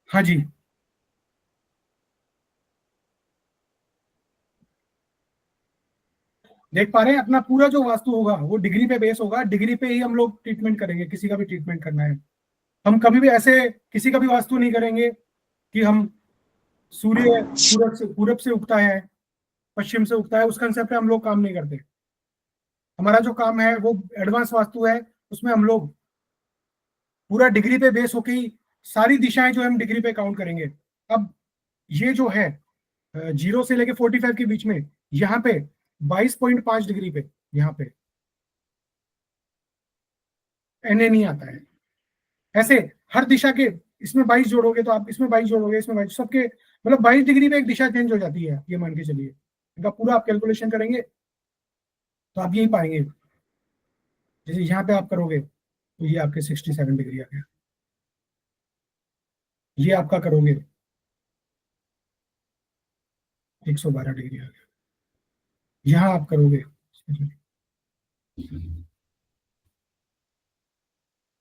हाँ जी, देख पा रहे हैं, अपना पूरा जो वास्तु होगा वो डिग्री पे बेस होगा, डिग्री पे ही हम लोग ट्रीटमेंट करेंगे, किसी का भी ट्रीटमेंट करना है। हम कभी भी ऐसे किसी का भी वास्तु नहीं करेंगे कि हम सूर्य पूरब से उगता है, पश्चिम से उगता है, उस कंसेप्ट पे हम लोग काम नहीं करते। हमारा जो काम है वो एडवांस वास्तु है, उसमें हम लोग पूरा डिग्री पे बेस होके ही सारी दिशाएं जो हम डिग्री पे काउंट करेंगे। अब ये जो है 0 से लेके 45 के बीच में, यहाँ पे 22.5 डिग्री पे, यहाँ पे एनए नहीं आता है। ऐसे हर दिशा के, इसमें 22 जोड़ोगे तो आप इसमें 22 जोड़ोगे, इसमें 22, सबके मतलब 22 डिग्री पे एक दिशा चेंज हो जाती है, ये मान के चलिए। इनका पूरा आप कैलकुलेशन करेंगे तो आप यही पाएंगे। जैसे यहाँ पे आप करोगे तो ये आपके 67 डिग्री आ गया, ये आपका करोगे 112 डिग्री आ गया, यहाँ आप करोगे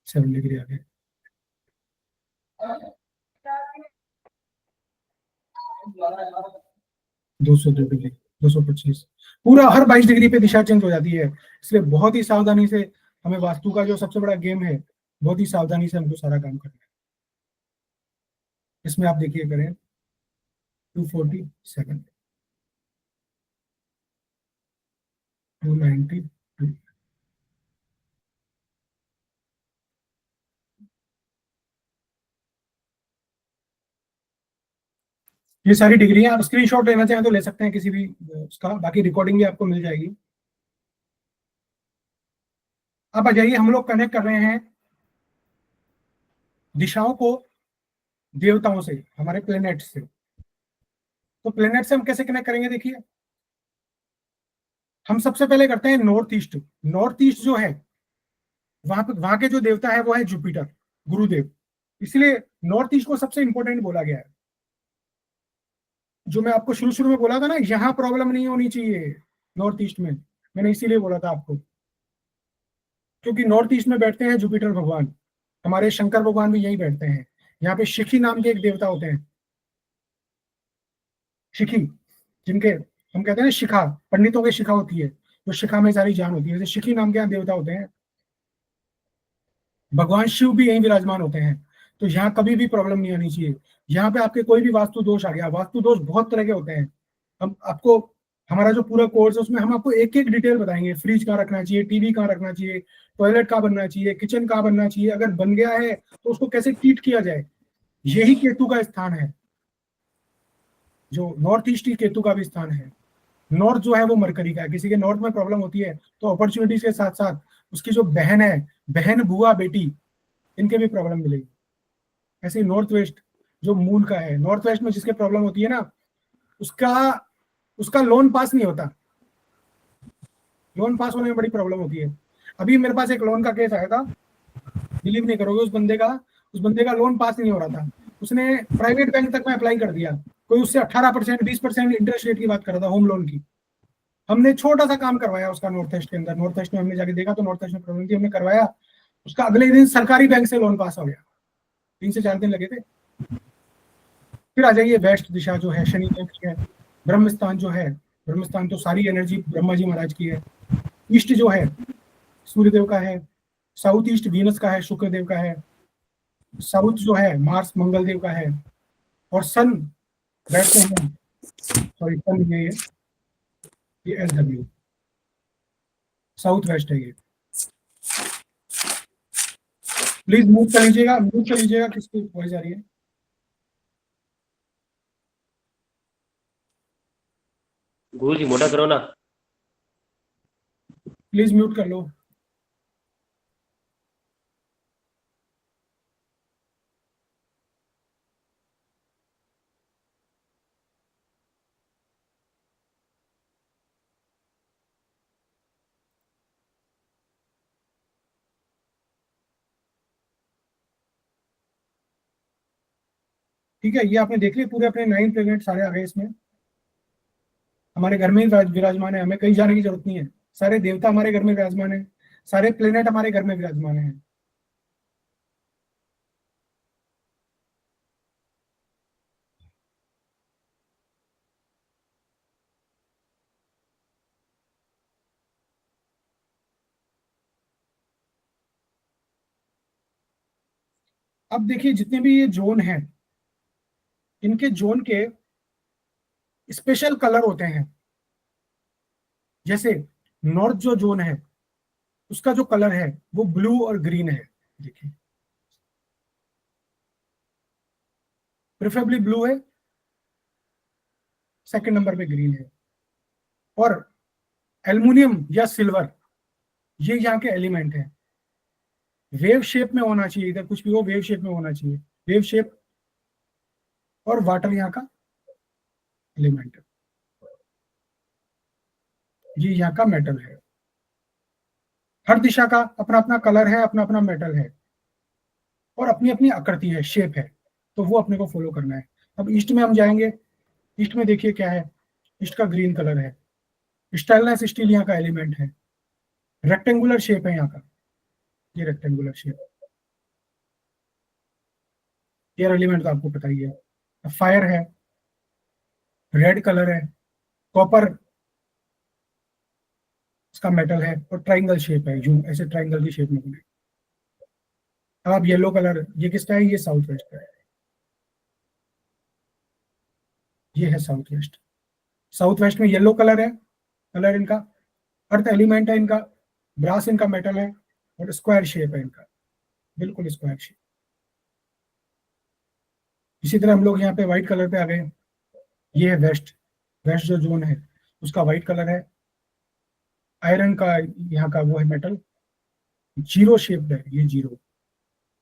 7 डिग्री आ गया, 202 डिग्री, 225, पूरा हर 22 डिग्री पे दिशा चेंज हो जाती है। इसलिए बहुत ही सावधानी से हमें वास्तु का जो सबसे बड़ा गेम है, बहुत ही सावधानी से हमको सारा काम करना है। इसमें आप देखिए करें 247, 292, ये सारी डिग्री हैं। आप स्क्रीनशॉट लेना चाहें तो ले सकते हैं किसी भी उसका, बाकी रिकॉर्डिंग भी आपको मिल जाएगी। अब आ जाइए, हम लोग कनेक्ट कर रहे हैं दिशाओं को देवताओं से, हमारे प्लेनेट से। तो प्लेनेट से हम कैसे कनेक्ट करेंगे, देखिए हम सबसे पहले करते हैं नॉर्थ ईस्ट। नॉर्थ ईस्ट जो है, वहां के जो देवता है वो है जुपिटर, गुरुदेव। इसलिए नॉर्थ ईस्ट को सबसे इंपॉर्टेंट बोला गया है। जो मैं आपको शुरू शुरू में बोला था ना, यहां प्रॉब्लम नहीं होनी चाहिए नॉर्थ ईस्ट में, मैंने इसीलिए बोला था आपको, क्योंकि नॉर्थ ईस्ट में बैठते हैं जुपिटर भगवान। हमारे शंकर भगवान भी यही बैठते हैं। यहाँ पे शिखी नाम के एक देवता होते हैं, शिखी, जिनके हम कहते हैं ना शिखा, पंडितों की शिखा होती है, तो शिखा में सारी जान होती है, जैसे शिखी नाम के यहाँ देवता होते हैं। भगवान शिव भी यहीं विराजमान होते हैं। तो यहाँ कभी भी प्रॉब्लम नहीं आनी चाहिए। यहाँ पे आपके कोई भी वास्तु दोष आ गया, वास्तु दोष बहुत तरह के होते हैं। हम आपको, हमारा जो पूरा कोर्स है उसमें हम आपको एक एक डिटेल बताएंगे, फ्रिज कहाँ रखना चाहिए, टीवी कहाँ रखना चाहिए, टॉयलेट कहाँ बनना चाहिए, किचन कहाँ बनना चाहिए, अगर बन गया है तो उसको कैसे ट्रीट किया जाए। यही केतु का स्थान है, जो नॉर्थ ईस्ट ही केतु का भी स्थान है। नॉर्थ जो है वो मरकरी का है। किसी के नॉर्थ में प्रॉब्लम होती है तो अपॉर्चुनिटीज के साथ साथ उसकी जो बहन है, बहन बुआ बेटी, इनके भी प्रॉब्लम मिलेगी। ऐसे ही नॉर्थ वेस्ट जो मूल का है, नॉर्थ वेस्ट में जिसके प्रॉब्लम होती है ना, उसका उसका लोन पास नहीं होता। लोन पास होने में बड़ी प्रॉब्लम होती है। अभी मेरे पास एक लोन का केस आया था, बिलीव नहीं करोगे, उस बंदे का लोन पास नहीं हो रहा था। उसने प्राइवेट बैंक तक में अप्लाई कर दिया, कोई उससे 18% 20% इंटरेस्ट रेट की बात कर रहा था, होम लोन की। हमने छोटा सा काम करवाया उसका नॉर्थ ईस्ट के अंदर, नॉर्थ ईस्ट में हमने जाके देखा तो नॉर्थ ईस्ट में प्रॉब्लम थी, हमने करवाया। उसका अगले दिन सरकारी बैंक से लोन पास हो गया, 3 से 4 दिन लगे थे। फिर आ जाइए वेस्ट दिशा जो है, शनि देव की है। ब्रह्मस्थान जो है, ब्रह्मस्थान तो सारी एनर्जी ब्रह्मा जी महाराज की है। ईस्ट जो है सूर्य देव का है। साउथ ईस्ट वीनस का है, शुक्र देव का है। साउथ जो है मार्स मंगल देव का है। और सन बैठते हैं, सॉरी सन ये SW, साउथ वेस्ट है ये। प्लीज म्यूट कर लीजिएगा, म्यूट कर लीजिएगा, किसकी वॉइस आ रही है। गुरु जी मोटा करो ना। प्लीज म्यूट कर लो। ठीक है, ये आपने देख लिया, पूरे अपने 9 प्लेनेट सारे आ गए इसमें। हमारे घर में ही विराजमान है, हमें कहीं जाने की जरूरत नहीं है। सारे देवता हमारे घर में विराजमान है, सारे प्लेनेट हमारे घर में विराजमान है। अब देखिए, जितने भी ये जोन है, इनके जोन के स्पेशल कलर होते हैं। जैसे नॉर्थ जो जोन है, उसका जो कलर है वो ब्लू और ग्रीन है। देखिए, प्रेफरेबली ब्लू है, सेकंड नंबर पे ग्रीन है। और एल्युमिनियम या सिल्वर, ये यहाँ के एलिमेंट है। वेव शेप में होना चाहिए, इधर कुछ भी हो वेव शेप में होना चाहिए, वेव शेप। और वाटर यहाँ का एलिमेंट है, ये यहाँ का मेटल है। हर दिशा का अपना अपना कलर है, अपना अपना मेटल है, और अपनी अपनी आकृति है, शेप है। तो वो अपने को फॉलो करना है। अब ईस्ट में हम जाएंगे। ईस्ट में देखिए क्या है, ईस्ट का ग्रीन कलर है। स्टेनलेस स्टील यहाँ का एलिमेंट है। रेक्टेंगुलर शेप है यहाँ का, ये रेक्टेंगुलर शेप। एयर एलिमेंट तो आपको पता ही है। फायर है, रेड कलर है, कॉपर इसका मेटल है, और ट्राइंगल शेप है, यूं ऐसे ट्राइंगल की शेप में बने। अब आप येलो कलर, ये किसका है, ये साउथ वेस्ट का है। ये है साउथ वेस्ट। साउथ वेस्ट में येलो कलर है, कलर इनका। अर्थ एलिमेंट है इनका, ब्रास इनका मेटल है, और स्क्वायर शेप है इनका, बिल्कुल स्क्वायर शेप। इसी तरह हम लोग यहाँ पे व्हाइट कलर पे आ गए। ये है वेस्ट, वेस्ट जो जोन है उसका व्हाइट कलर है। आयरन का यहाँ का वो है मेटल, जीरो शेप्ड है, ये जीरो,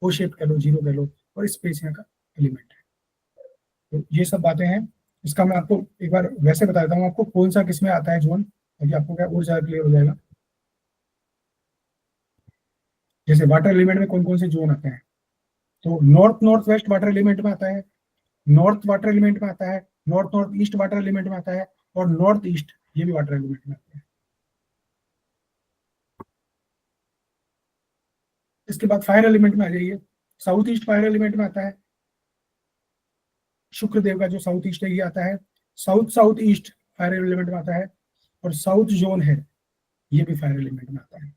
ओ शेप कह लो, जीरो कह लो, और स्पेस यहाँ का एलिमेंट है। तो ये सब बातें हैं। इसका मैं आपको एक बार वैसे बता देता हूँ आपको कौन सा किस में आता है जोन, ताकि आपको क्या और ज्यादा क्लियर हो जाएगा। जैसे वाटर एलिमेंट में कौन कौन से जोन आते हैं, तो north north west water element में आता है, नॉर्थ वाटर एलिमेंट में आता है, north north east water element में आता है, और नॉर्थ ईस्ट ये भी वाटर एलिमेंट में आता है। इसके बाद फायर एलिमेंट में आ जाइए, साउथ ईस्ट फायर एलिमेंट में आता है, शुक्र देव का जो साउथ ईस्ट है ये आता है, south south east fire element में आता है, और साउथ जोन है ये भी फायर एलिमेंट में आता है।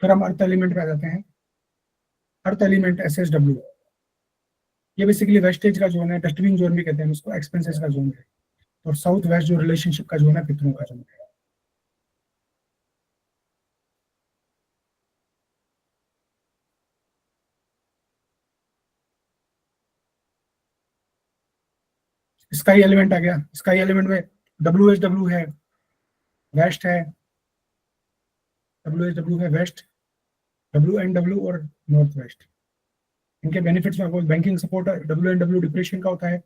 फिर हम अर्थ एलिमेंट पे आ जाते हैं। अर्थ एलिमेंट SSW, ये बेसिकली वेस्टेज का जोन है, डस्टबिन जोन भी कहते हैं इसको, एक्सपेंसेस का जोन है, और साउथ वेस्ट जो रिलेशनशिप का जोन है, पितरों का जोन है। स्काई एलिमेंट आ गया, स्काई एलिमेंट में WSW है, वेस्ट है, WSW है वेस्ट, WNW और नॉर्थ वेस्ट। इनके बेनिफिट्स में आपको बैंकिंग सपोर्ट, WNW डिप्रेशन का होता है,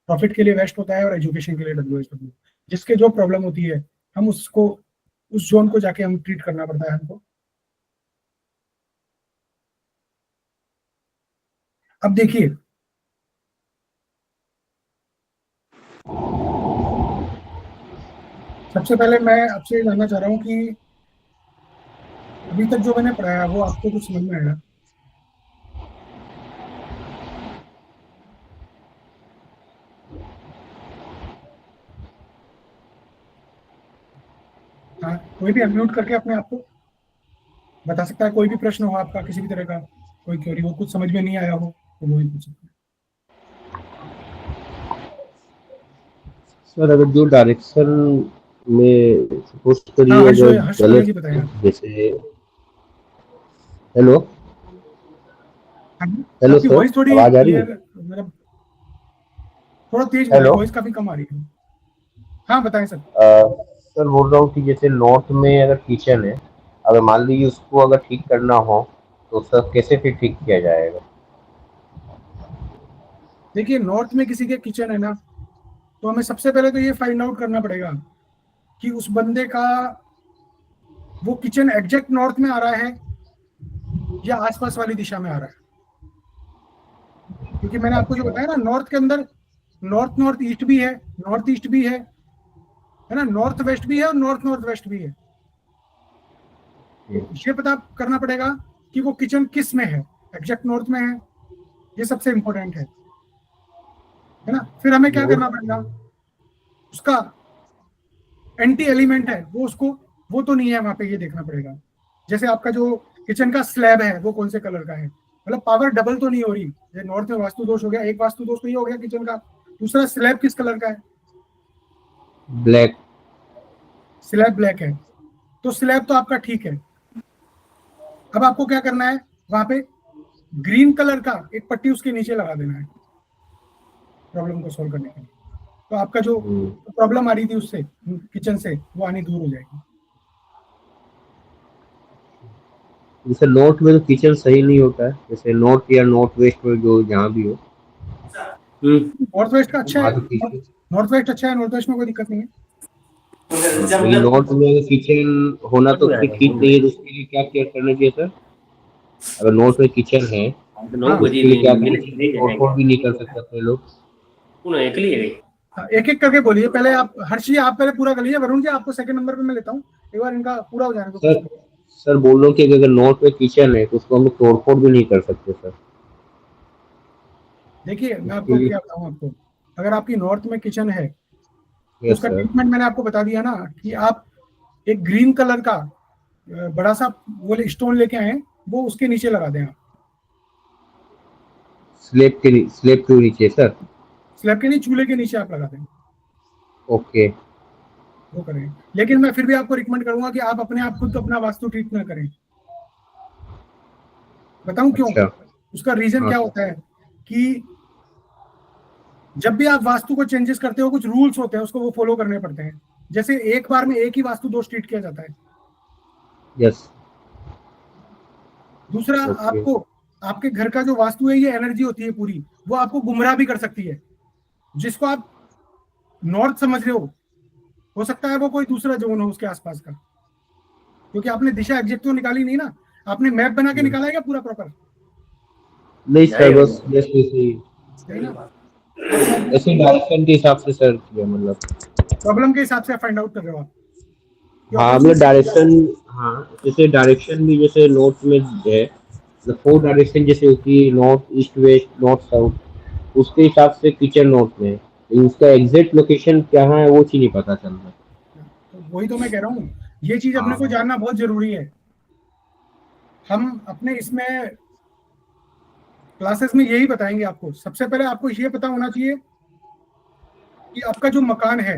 प्रॉफिट के लिए वेस्ट होता है, और एजुकेशन के लिए WSW। जिसके जो प्रॉब्लम होती है हम उसको, उस जोन को जाके हम ट्रीट करना पड़ता है हमको। अब देखिए, सबसे पहले मैं आपसे ये जानना चाह रहा हूँ कि अभी तक जो मैंने पढ़ाया वो आपको कुछ समझ में आया? हाँ, कोई भी अनम्यूट करके अपने आप को बता सकता है। कोई भी प्रश्न हो आपका, किसी भी तरह का कोई क्वेरी हो, कुछ समझ में नहीं आया हो, तो वो भी पूछ सकते हैं। सर अगर जो डायरेक्शन में सपोज हाँ, करिए अगर हर्षवर्धन गलत, जी बताएं आप। जैसे हेलो हाँ जी, हेलो आपकी सर, वॉइस थोड़ी आवाज आ रही है? क्लियर, मतलब थोड़ा तेज बोलिए, हेलो वॉइस काफी कम आ रही है। हाँ बताएं सर। सर बोल रहा हूँ कि जैसे नॉर्थ में अगर किचन है, अगर मान लीजिए उसको अगर ठीक करना हो तो सर कैसे फिर ठीक किया जाएगा? देखिए, नॉर्थ में किसी के किचन है ना, तो हमें सबसे पहले तो ये फाइंड आउट करना पड़ेगा कि उस बंदे का वो किचन एग्जैक्ट नॉर्थ में आ रहा है या आसपास वाली दिशा में आ रहा है। क्योंकि मैंने आपको जो बताया ना, नॉर्थ के अंदर नॉर्थ नॉर्थ ईस्ट भी है, नॉर्थ ईस्ट भी है ना, नॉर्थ वेस्ट भी है, और नॉर्थ नॉर्थ वेस्ट भी है। तो ये पता करना पड़ेगा कि वो किचन किस में है, एग्जैक्ट नॉर्थ में है, ये सबसे इंपॉर्टेंट है ना। फिर हमें क्या करना पड़ेगा, उसका एंटी एलिमेंट है वो, उसको वो तो नहीं है वहां पे, ये देखना पड़ेगा। जैसे आपका जो किचन का स्लैब है वो कौन से कलर का है, मतलब पावर डबल तो नहीं हो रही। जैसे नॉर्थ में वास्तु दोष हो गया, एक वास्तु दोष तो ये हो गया किचन का, दूसरा स्लैब किस कलर का है, ब्लैक। स्लैब ब्लैक है, तो स्लैब तो आपका ठीक है। अब आपको क्या करना है, वहां पे ग्रीन कलर का एक पट्टी उसके नीचे लगा देना है, प्रॉब्लम को सॉल्व करने के लिए। तो आपका जो प्रॉब्लम आ रही थी उससे, किचन से, वो आनी दूर हो जाएगी। जैसे नॉर्थ में तो किचन सही नहीं होता है, जैसे नॉर्थ या नॉर्थ वेस्ट में जो जहाँ भी हो। नॉर्थ वेस्ट का अच्छा है, वहाँ तो किचन, नॉर्थ वेस्ट अच्छा है, नॉर्थ वेस्ट में कोई दिक्कत नहीं है। लेकिन नॉर्थ में अगर किचन होना तो फिर ठीक नहीं है, तो उसके लिए क्या केयर करना चाहिए सर? अगर नॉर्थ में किचन है हाँ, तो उसके लिए क्या करना चाहिए? तोड़ भी नहीं कर सकते अपने लोग? हाँ, एक एक करके बोलिए। पहले आप, हर्षी आप पहले पूरा कर लीजिए, वरुण जी आपको सेकंड नंबर पे मैं लेता हूँ, एक बार इनका पूरा हो जाने दो सर प्रश्न। सर बोल रहा हूँ कि अगर नॉर्थ में किचन है तो उसको हम लोग तोड़ फोड़ भी नहीं कर सकते सर। देखिए, मैं उसके आपको लिए क्या बताऊँ आपको, अगर आपकी नॉर्थ में किचन है तो यस उसका सर। ट्रीटमेंट मैंने आपको बता दिया ना, कि आप एक ग्रीन कलर का बड़ा सा वो स्टोन लेके आए, वो उसके नीचे लगा दें आप। स्लेब के नीचे सर? स्लैब के नहीं, चूल्हे के नीचे आप लगा दें, ओके। वो करें। लेकिन मैं फिर भी आपको रिकमेंड करूंगा कि आप अपने आप खुद अपना वास्तु ट्रीट ना करें। बताऊं क्यों? अच्छा। उसका रीजन हाँ क्या सर। होता है कि जब भी आप वास्तु को चेंजेस करते हो, कुछ रूल्स होते हैं, उसको वो फॉलो करने पड़ते हैं। जैसे एक बार में एक ही वास्तु दोष ट्रीट किया जाता है, यस। दूसरा, ओके। आपको आपके घर का जो वास्तु है, ये एनर्जी होती है पूरी, वो आपको गुमराह भी कर सकती है। जिसको आप नॉर्थ समझ रहे हो सकता है वो कोई दूसरा जोन हो उसके आसपास का, क्योंकि आपने दिशा एग्जैक्ट तो निकाली नहीं ना, आपने मैप बना के निकाला है क्या पूरा प्रॉपर? नहीं सर, बस जैसे ऐसे नहीं ना, आप मैप ऐसे डायरेक्शन के हिसाब से सर किया, मतलब। प्रॉब्लम के हिसाब से फाइंड आउट कर रहे हो आप कि हाँ, मतलब अपॉर्चुनिटी। डायरेक्शन। हाँ, जैसे डायरेक्शन भी जैसे नॉर्थ में है, मतलब 4 डायरेक्शन जैसे होती है, north, east, west, north, south, उसके हिसाब से किचन नॉर्थ में है। लेकिन उसका एग्जैक्ट लोकेशन क्या है वो चीज नहीं पता चल रहा। तो वही तो मैं कह रहा हूँ, ये चीज अपने को हाँ। जानना बहुत जरूरी है। हम अपने इसमें क्लासेस में यही बताएंगे आपको। सबसे पहले आपको ये पता होना चाहिए कि आपका जो मकान है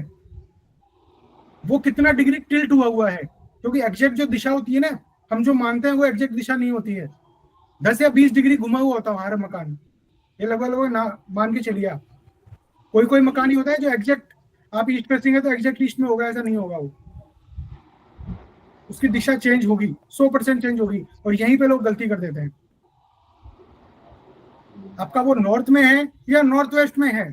वो कितना डिग्री टिल्ट हुआ है, क्योंकि एग्जैक्ट जो दिशा होती है ना, हम जो मानते हैं वो एग्जैक्ट दिशा नहीं होती है। 10 या 20 डिग्री घुमा हुआ होता है हमारा मकान, ये लगभग लगभग ना मान के चलिए आप। कोई कोई मकान ही होता है जो एग्जैक्ट, आप ईस्ट फेसिंग है तो एग्जैक्ट ईस्ट में होगा, ऐसा नहीं होगा। वो उसकी दिशा चेंज होगी, 100% चेंज होगी, और यहीं पे लोग गलती कर देते हैं। आपका वो नॉर्थ में है या नॉर्थ वेस्ट में है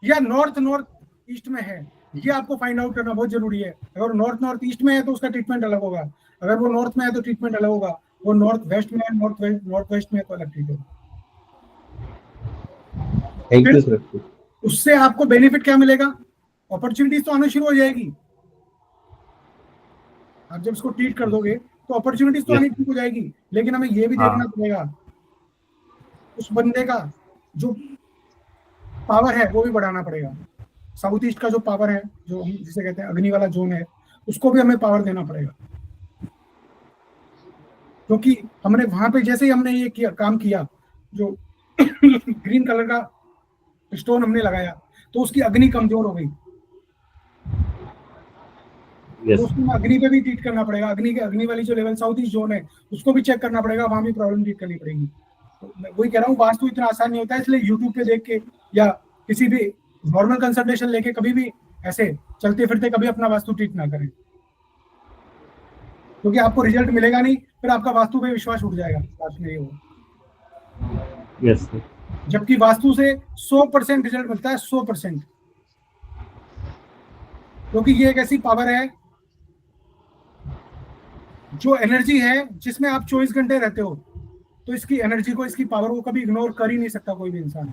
या नॉर्थ नॉर्थ ईस्ट में है, ये आपको फाइंड आउट करना बहुत जरूरी है। अगर नॉर्थ नॉर्थ ईस्ट में है तो उसका ट्रीटमेंट अलग होगा, अगर वो नॉर्थ में है तो ट्रीटमेंट अलग होगा, वो नॉर्थ वेस्ट में है, नॉर्थ वेस्ट में है तो अलग ट्रीटमेंट। थैंक यू फिर सर। उससे आपको बेनिफिट क्या मिलेगा? अपॉर्चुनिटीज तो आना शुरू हो जाएगी। आप जब इसको ट्रीट कर दोगे तो अपॉर्चुनिटीज तो यस। आनी शुरू हो जाएगी, लेकिन हमें ये भी देखना हाँ। पड़ेगा उस बंदे का जो पावर है वो भी बढ़ाना पड़ेगा। साउथ ईस्ट का जो पावर है, जो हम जिसे कहते हैं अग्नि वाला जोन है, उसको भी हमें पावर देना पड़ेगा। क्योंकि हमने वहां पे जैसे ही हमने ये किया, काम किया, जो ग्रीन कलर का स्टोन हमने लगाया, तो उसकी अग्नि कमजोर हो गई। तो यस। उसको अग्नि पे भी ट्रीट करना पड़ेगा। अग्नि वाली जो लेवल साउथ ईस्ट जोन है उसको भी चेक करना पड़ेगा, वहां भी प्रॉब्लम ट्रीट करनी पड़ेगी। तो मैं वही कह रहा हूँ, वास्तु इतना आसान नहीं होता है, इसलिए यूट्यूब पे देख के या किसी भी नॉर्मल कंसल्टेशन लेके कभी भी ऐसे चलते फिरते कभी अपना वास्तु ट्रीट ना करें, क्योंकि आपको रिजल्ट मिलेगा नहीं, फिर आपका वास्तु पे विश्वास उठ जाएगा, लास्ट में ये होगा। Yes sir. जबकि वास्तु से 100% रिजल्ट मिलता है, 100%, क्योंकि ये एक ऐसी पावर है, जो एनर्जी है जिसमें आप 24 घंटे रहते हो, तो इसकी एनर्जी को, इसकी पावर को कभी इग्नोर कर ही नहीं सकता कोई भी इंसान।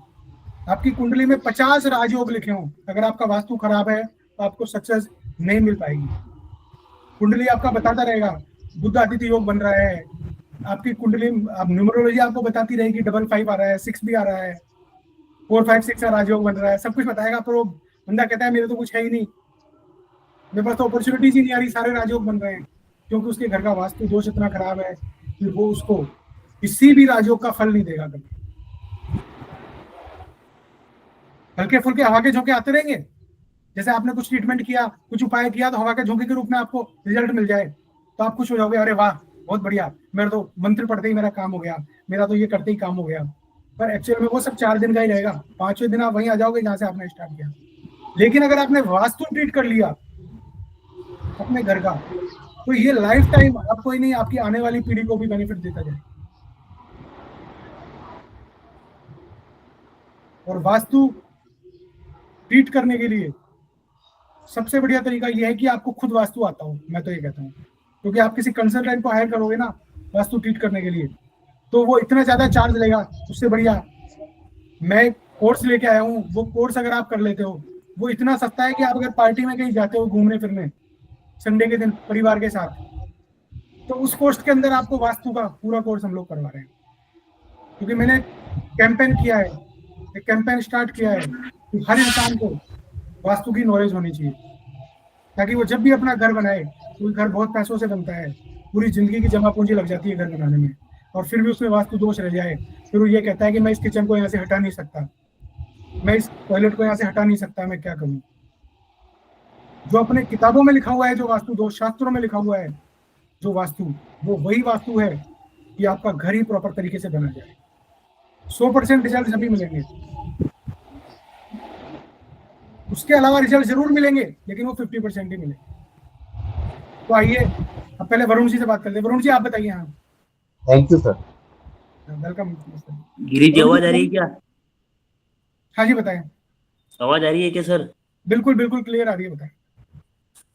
आपकी कुंडली में 50 राजयोग लिखे हों, अगर आपका वास्तु खराब है तो आपको सक्सेस नहीं मिल पाएगी। कुंडली आपका बताता रहेगा बुद्ध आदित्य योग बन रहा है, आपकी कुंडली, आप न्यूमरोलॉजी आपको बताती रहेगी 555 आ रहा है, 6 भी आ रहा है, 456 का राजयोग बन रहा है, सब कुछ बताएगा, पर वो बंदा कहता है मेरे तो कुछ है ही नहीं, मेरे पास तो अपॉर्चुनिटीज ही नहीं आ रही, सारे राजयोग बन रहे हैं, क्योंकि उसके घर का वास्तु दोष इतना खराब है कि वो उसको किसी भी राजयोग का फल नहीं देगा कभी। हल्के फुल्के हवा के झोंके आते रहेंगे, जैसे आपने कुछ ट्रीटमेंट किया, कुछ उपाय किया, तो हवा के झोंके के रूप में आपको रिजल्ट मिल जाए तो आप खुश हो जाओगे, अरे वाह बहुत बढ़िया, मेरा तो मंत्र पढ़ते ही मेरा काम हो गया, मेरा तो ये करते ही काम हो गया। पर एक्चुअल में वो सब 4 दिन का ही रहेगा, 5वें दिन आप वहीं आ जाओगे जहां से आपने स्टार्ट किया। लेकिन अगर आपने वास्तु ट्रीट कर लिया अपने घर का, तो ये लाइफ टाइम आपको ही नहीं, आपकी आने वाली पीढ़ी को भी बेनिफिट देता जाए। और वास्तु ट्रीट करने के लिए सबसे बढ़िया तरीका यह है कि आपको खुद वास्तु आता हो, मैं तो ये कहता हूँ। क्योंकि आप किसी कंसल्टेंट को हायर करोगे ना वास्तु ट्रीट करने के लिए, तो वो इतना ज्यादा चार्ज लेगा, उससे बढ़िया मैं कोर्स लेके आया हूँ, वो कोर्स अगर आप कर लेते हो, वो इतना सस्ता है कि आप अगर पार्टी में कहीं जाते हो घूमने फिरने संडे के दिन परिवार के साथ, तो उस कोर्स के अंदर आपको वास्तु का पूरा कोर्स हम लोग करवा रहे हैं। क्योंकि मैंने कैंपेन किया है, एक कैंपेन स्टार्ट किया है कि हर इंसान को वास्तु की नॉलेज होनी चाहिए, ताकि वो जब भी अपना घर बनाए, तो घर बहुत पैसों से बनता है, पूरी जिंदगी की जमा पूंजी लग जाती है घर बनाने में, और फिर भी उसमें वास्तु दोष रह जाए, फिर वो ये कहता है कि मैं इस किचन को यहाँ से हटा नहीं सकता, मैं इस टॉयलेट को यहाँ से हटा नहीं सकता, मैं क्या करूँ। जो अपने किताबों में लिखा हुआ है, जो वास्तु दोष शास्त्रों में लिखा हुआ है, जो वास्तु, वो वही वास्तु है कि आपका घर ही प्रॉपर तरीके से बना जाए। 100% रिजल्ट सभी मिलेंगे, उसके अलावा रिजल्ट जरूर मिलेंगे, लेकिन वो 50% ही मिलेंगे। तो आइए अब पहले वरुण जी से बात करते हैं। वरुण जी आप बताइए। हाँ, thank you sir. Welcome. Girish ji, Varun आवाज आ रही है जी, क्या? हाँ जी बताएं। आवाज आ रही है क्या सर? बिल्कुल बिल्कुल क्लियर आ रही है, बताएं।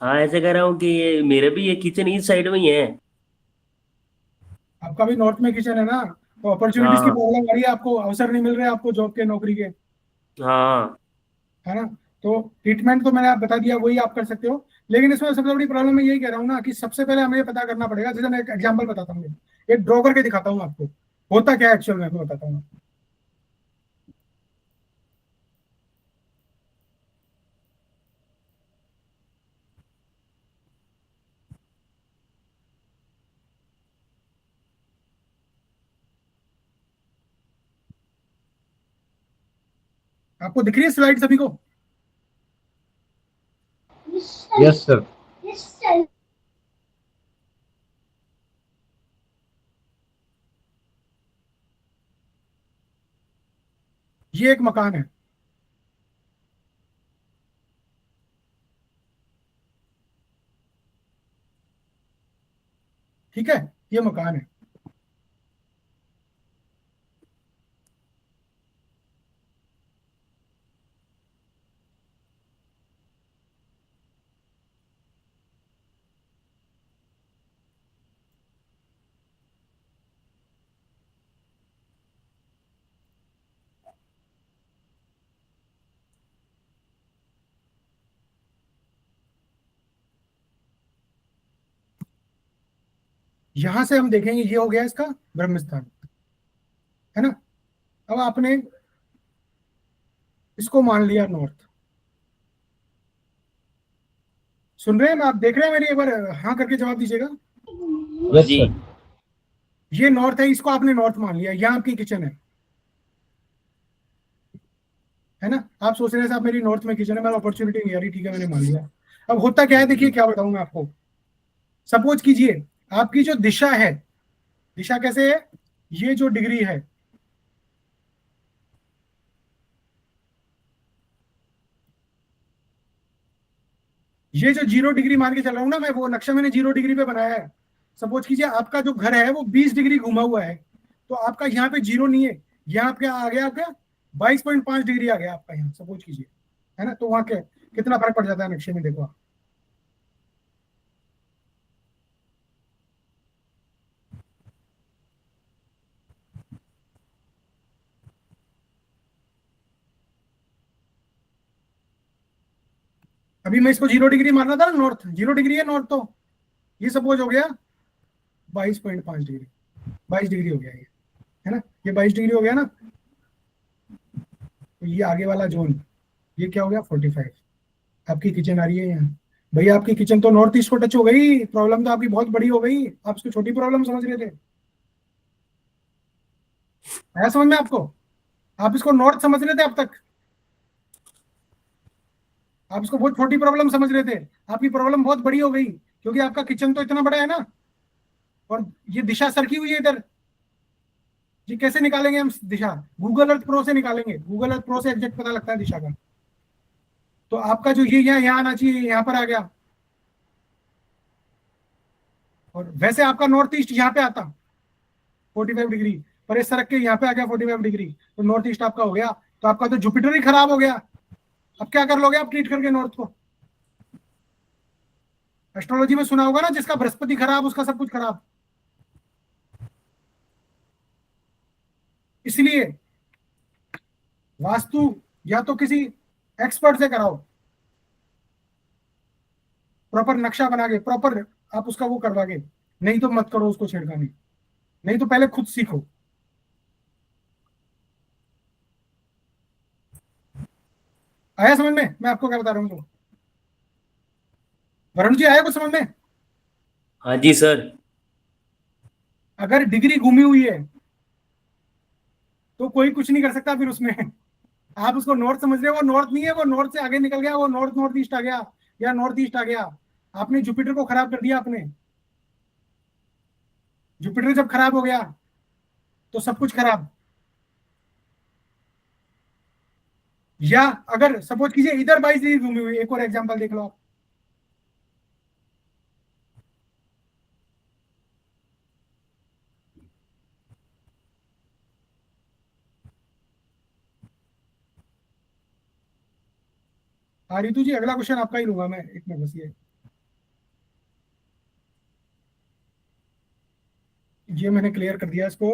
हाँ, ऐसे कह रहा हूँ कि ये मेरे भी ये किचन इस साइड में ही है। आपका भी नॉर्थ में किचन है ना, तो अपॉर्चुनिटीज की हाँ प्रॉब्लम आ रही है, आपको अवसर नहीं मिल रहे आपको जॉब के, नौकरी के, हाँ। है ना। तो ट्रीटमेंट तो मैंने आप बता दिया, वही आप कर सकते हो। लेकिन इसमें सबसे बड़ी प्रॉब्लम मैं यही कह रहा हूँ ना कि सबसे पहले हमें ये पता करना पड़ेगा। जैसे मैं एक एग्जांपल बताता हूँ, एक ड्रॉ करके दिखाता हूँ आपको होता क्या है एक्चुअल में, मैं बताता हूँ। आपको दिख रही है स्लाइड सभी को? Yes sir. ये एक मकान है, ठीक है, ये मकान है। यहां से हम देखेंगे, ये हो गया इसका ब्रह्म स्थान, है ना। अब आपने इसको मान लिया नॉर्थ। सुन रहे हैं ना, आप देख रहे हैं मेरी? एक बार हाँ करके जवाब दीजिएगा। हाँ यस जी। सर। ये नॉर्थ है, इसको आपने नॉर्थ मान लिया, यहाँ आपकी किचन है ना। आप सोच रहे हैं साहब मेरी नॉर्थ में किचन है, मेरा अपॉर्चुनिटी नहीं आ रही, ठीक है मैंने मान लिया। अब होता क्या है, देखिए क्या बताऊं मैं आपको। सपोज कीजिए आपकी जो दिशा है, दिशा कैसे है, ये जो डिग्री है, ये जो 0 डिग्री मान के चल रहा हूं ना मैं, वो नक्शा मैंने 0 डिग्री पे बनाया है। सपोज कीजिए आपका जो घर है वो 20 डिग्री घुमा हुआ है, तो आपका यहाँ पे 0 नहीं है, यहाँ आपके आ गया आपका 22.5 डिग्री आ गया आपका यहाँ, सपोज कीजिए, है ना। तो वहां के कितना फर्क पड़ जाता है नक्शे में, देखो आप। अभी मैं इसको 0 डिग्री मारना था ना, नॉर्थ 0 डिग्री है नॉर्थ, तो ये सपोज हो गया 22.5 डिग्री, 22 डिग्री हो गया ये, है ना। ये 22 डिग्री हो गया ना, तो ये आगे वाला जोन, ये क्या हो गया 45। आपकी किचन आ रही है यहाँ। भैया आपकी किचन तो नॉर्थ ईस्ट को टच हो गई, प्रॉब्लम तो आपकी बहुत बड़ी हो गई, आप इसको छोटी प्रॉब्लम समझ रहे थे। आया समझ में आपको? आप इसको नॉर्थ समझ रहे थे अब तक, आप इसको बहुत छोटी प्रॉब्लम समझ रहे थे। आपकी प्रॉब्लम बहुत बड़ी हो गई, क्योंकि आपका किचन तो इतना बड़ा है ना, और ये दिशा सरकी हुई है इधर। ये कैसे निकालेंगे हम दिशा? गूगल अर्थ प्रो से निकालेंगे, गूगल अर्थ प्रो से एग्जैक्ट पता लगता है दिशा का। तो आपका जो ये यहाँ आना चाहिए, यहाँ पर आ गया, और वैसे आपका नॉर्थ ईस्ट यहाँ पे आता 45 डिग्री, पर इस सड़क के यहाँ पे आ गया 45 डिग्री, तो नॉर्थ ईस्ट आपका हो गया। तो आपका तो जुपिटर ही खराब हो गया। अब क्या कर लोगे आप ट्रीट करके नॉर्थ को? एस्ट्रोलॉजी में सुना होगा ना, जिसका बृहस्पति खराब उसका सब कुछ खराब। इसलिए वास्तु या तो किसी एक्सपर्ट से कराओ, प्रॉपर नक्शा बना के, प्रॉपर आप उसका वो करवा के, नहीं तो मत करो उसको छेड़खानी, नहीं तो पहले खुद सीखो। आया समझ में मैं आपको क्या बता रहा हूँ? तो वरुण जी आया कुछ समझ में? हाँ जी सर। अगर डिग्री घूमी हुई है तो कोई कुछ नहीं कर सकता फिर उसमें। आप उसको नॉर्थ समझ रहे हो, वो नॉर्थ नहीं है, वो नॉर्थ से आगे निकल गया, वो नॉर्थ नॉर्थ ईस्ट आ गया, या नॉर्थ ईस्ट आ गया। आपने जुपिटर को खराब कर दिया आपने। जुपिटर जब खराब हो गया तो सब कुछ खराब। या अगर सपोज कीजिए इधर 22 डिग्री घूमी हुई, एक और एग्जांपल देख लो आप। हाँ रितु जी, अगला क्वेश्चन आपका ही लूंगा मैं, एक मिनट बस ये मैंने क्लियर कर दिया इसको।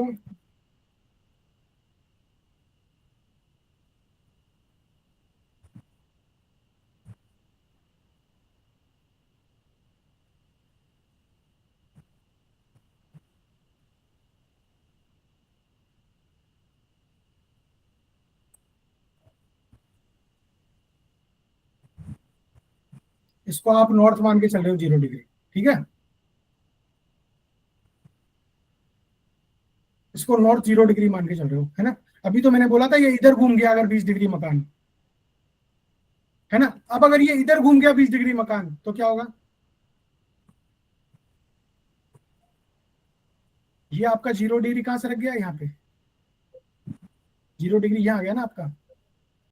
इसको आप नॉर्थ मान के चल रहे हो 0 डिग्री, ठीक है। इसको नॉर्थ 0 डिग्री मान के चल रहे हो, है ना। अभी तो मैंने बोला था ये इधर घूम गया अगर 20 डिग्री मकान, है ना। अब अगर ये इधर घूम गया 20 डिग्री मकान तो क्या होगा? ये आपका 0 डिग्री कहां से लग गया? यहाँ पे 0 डिग्री यहाँ आ गया ना आपका।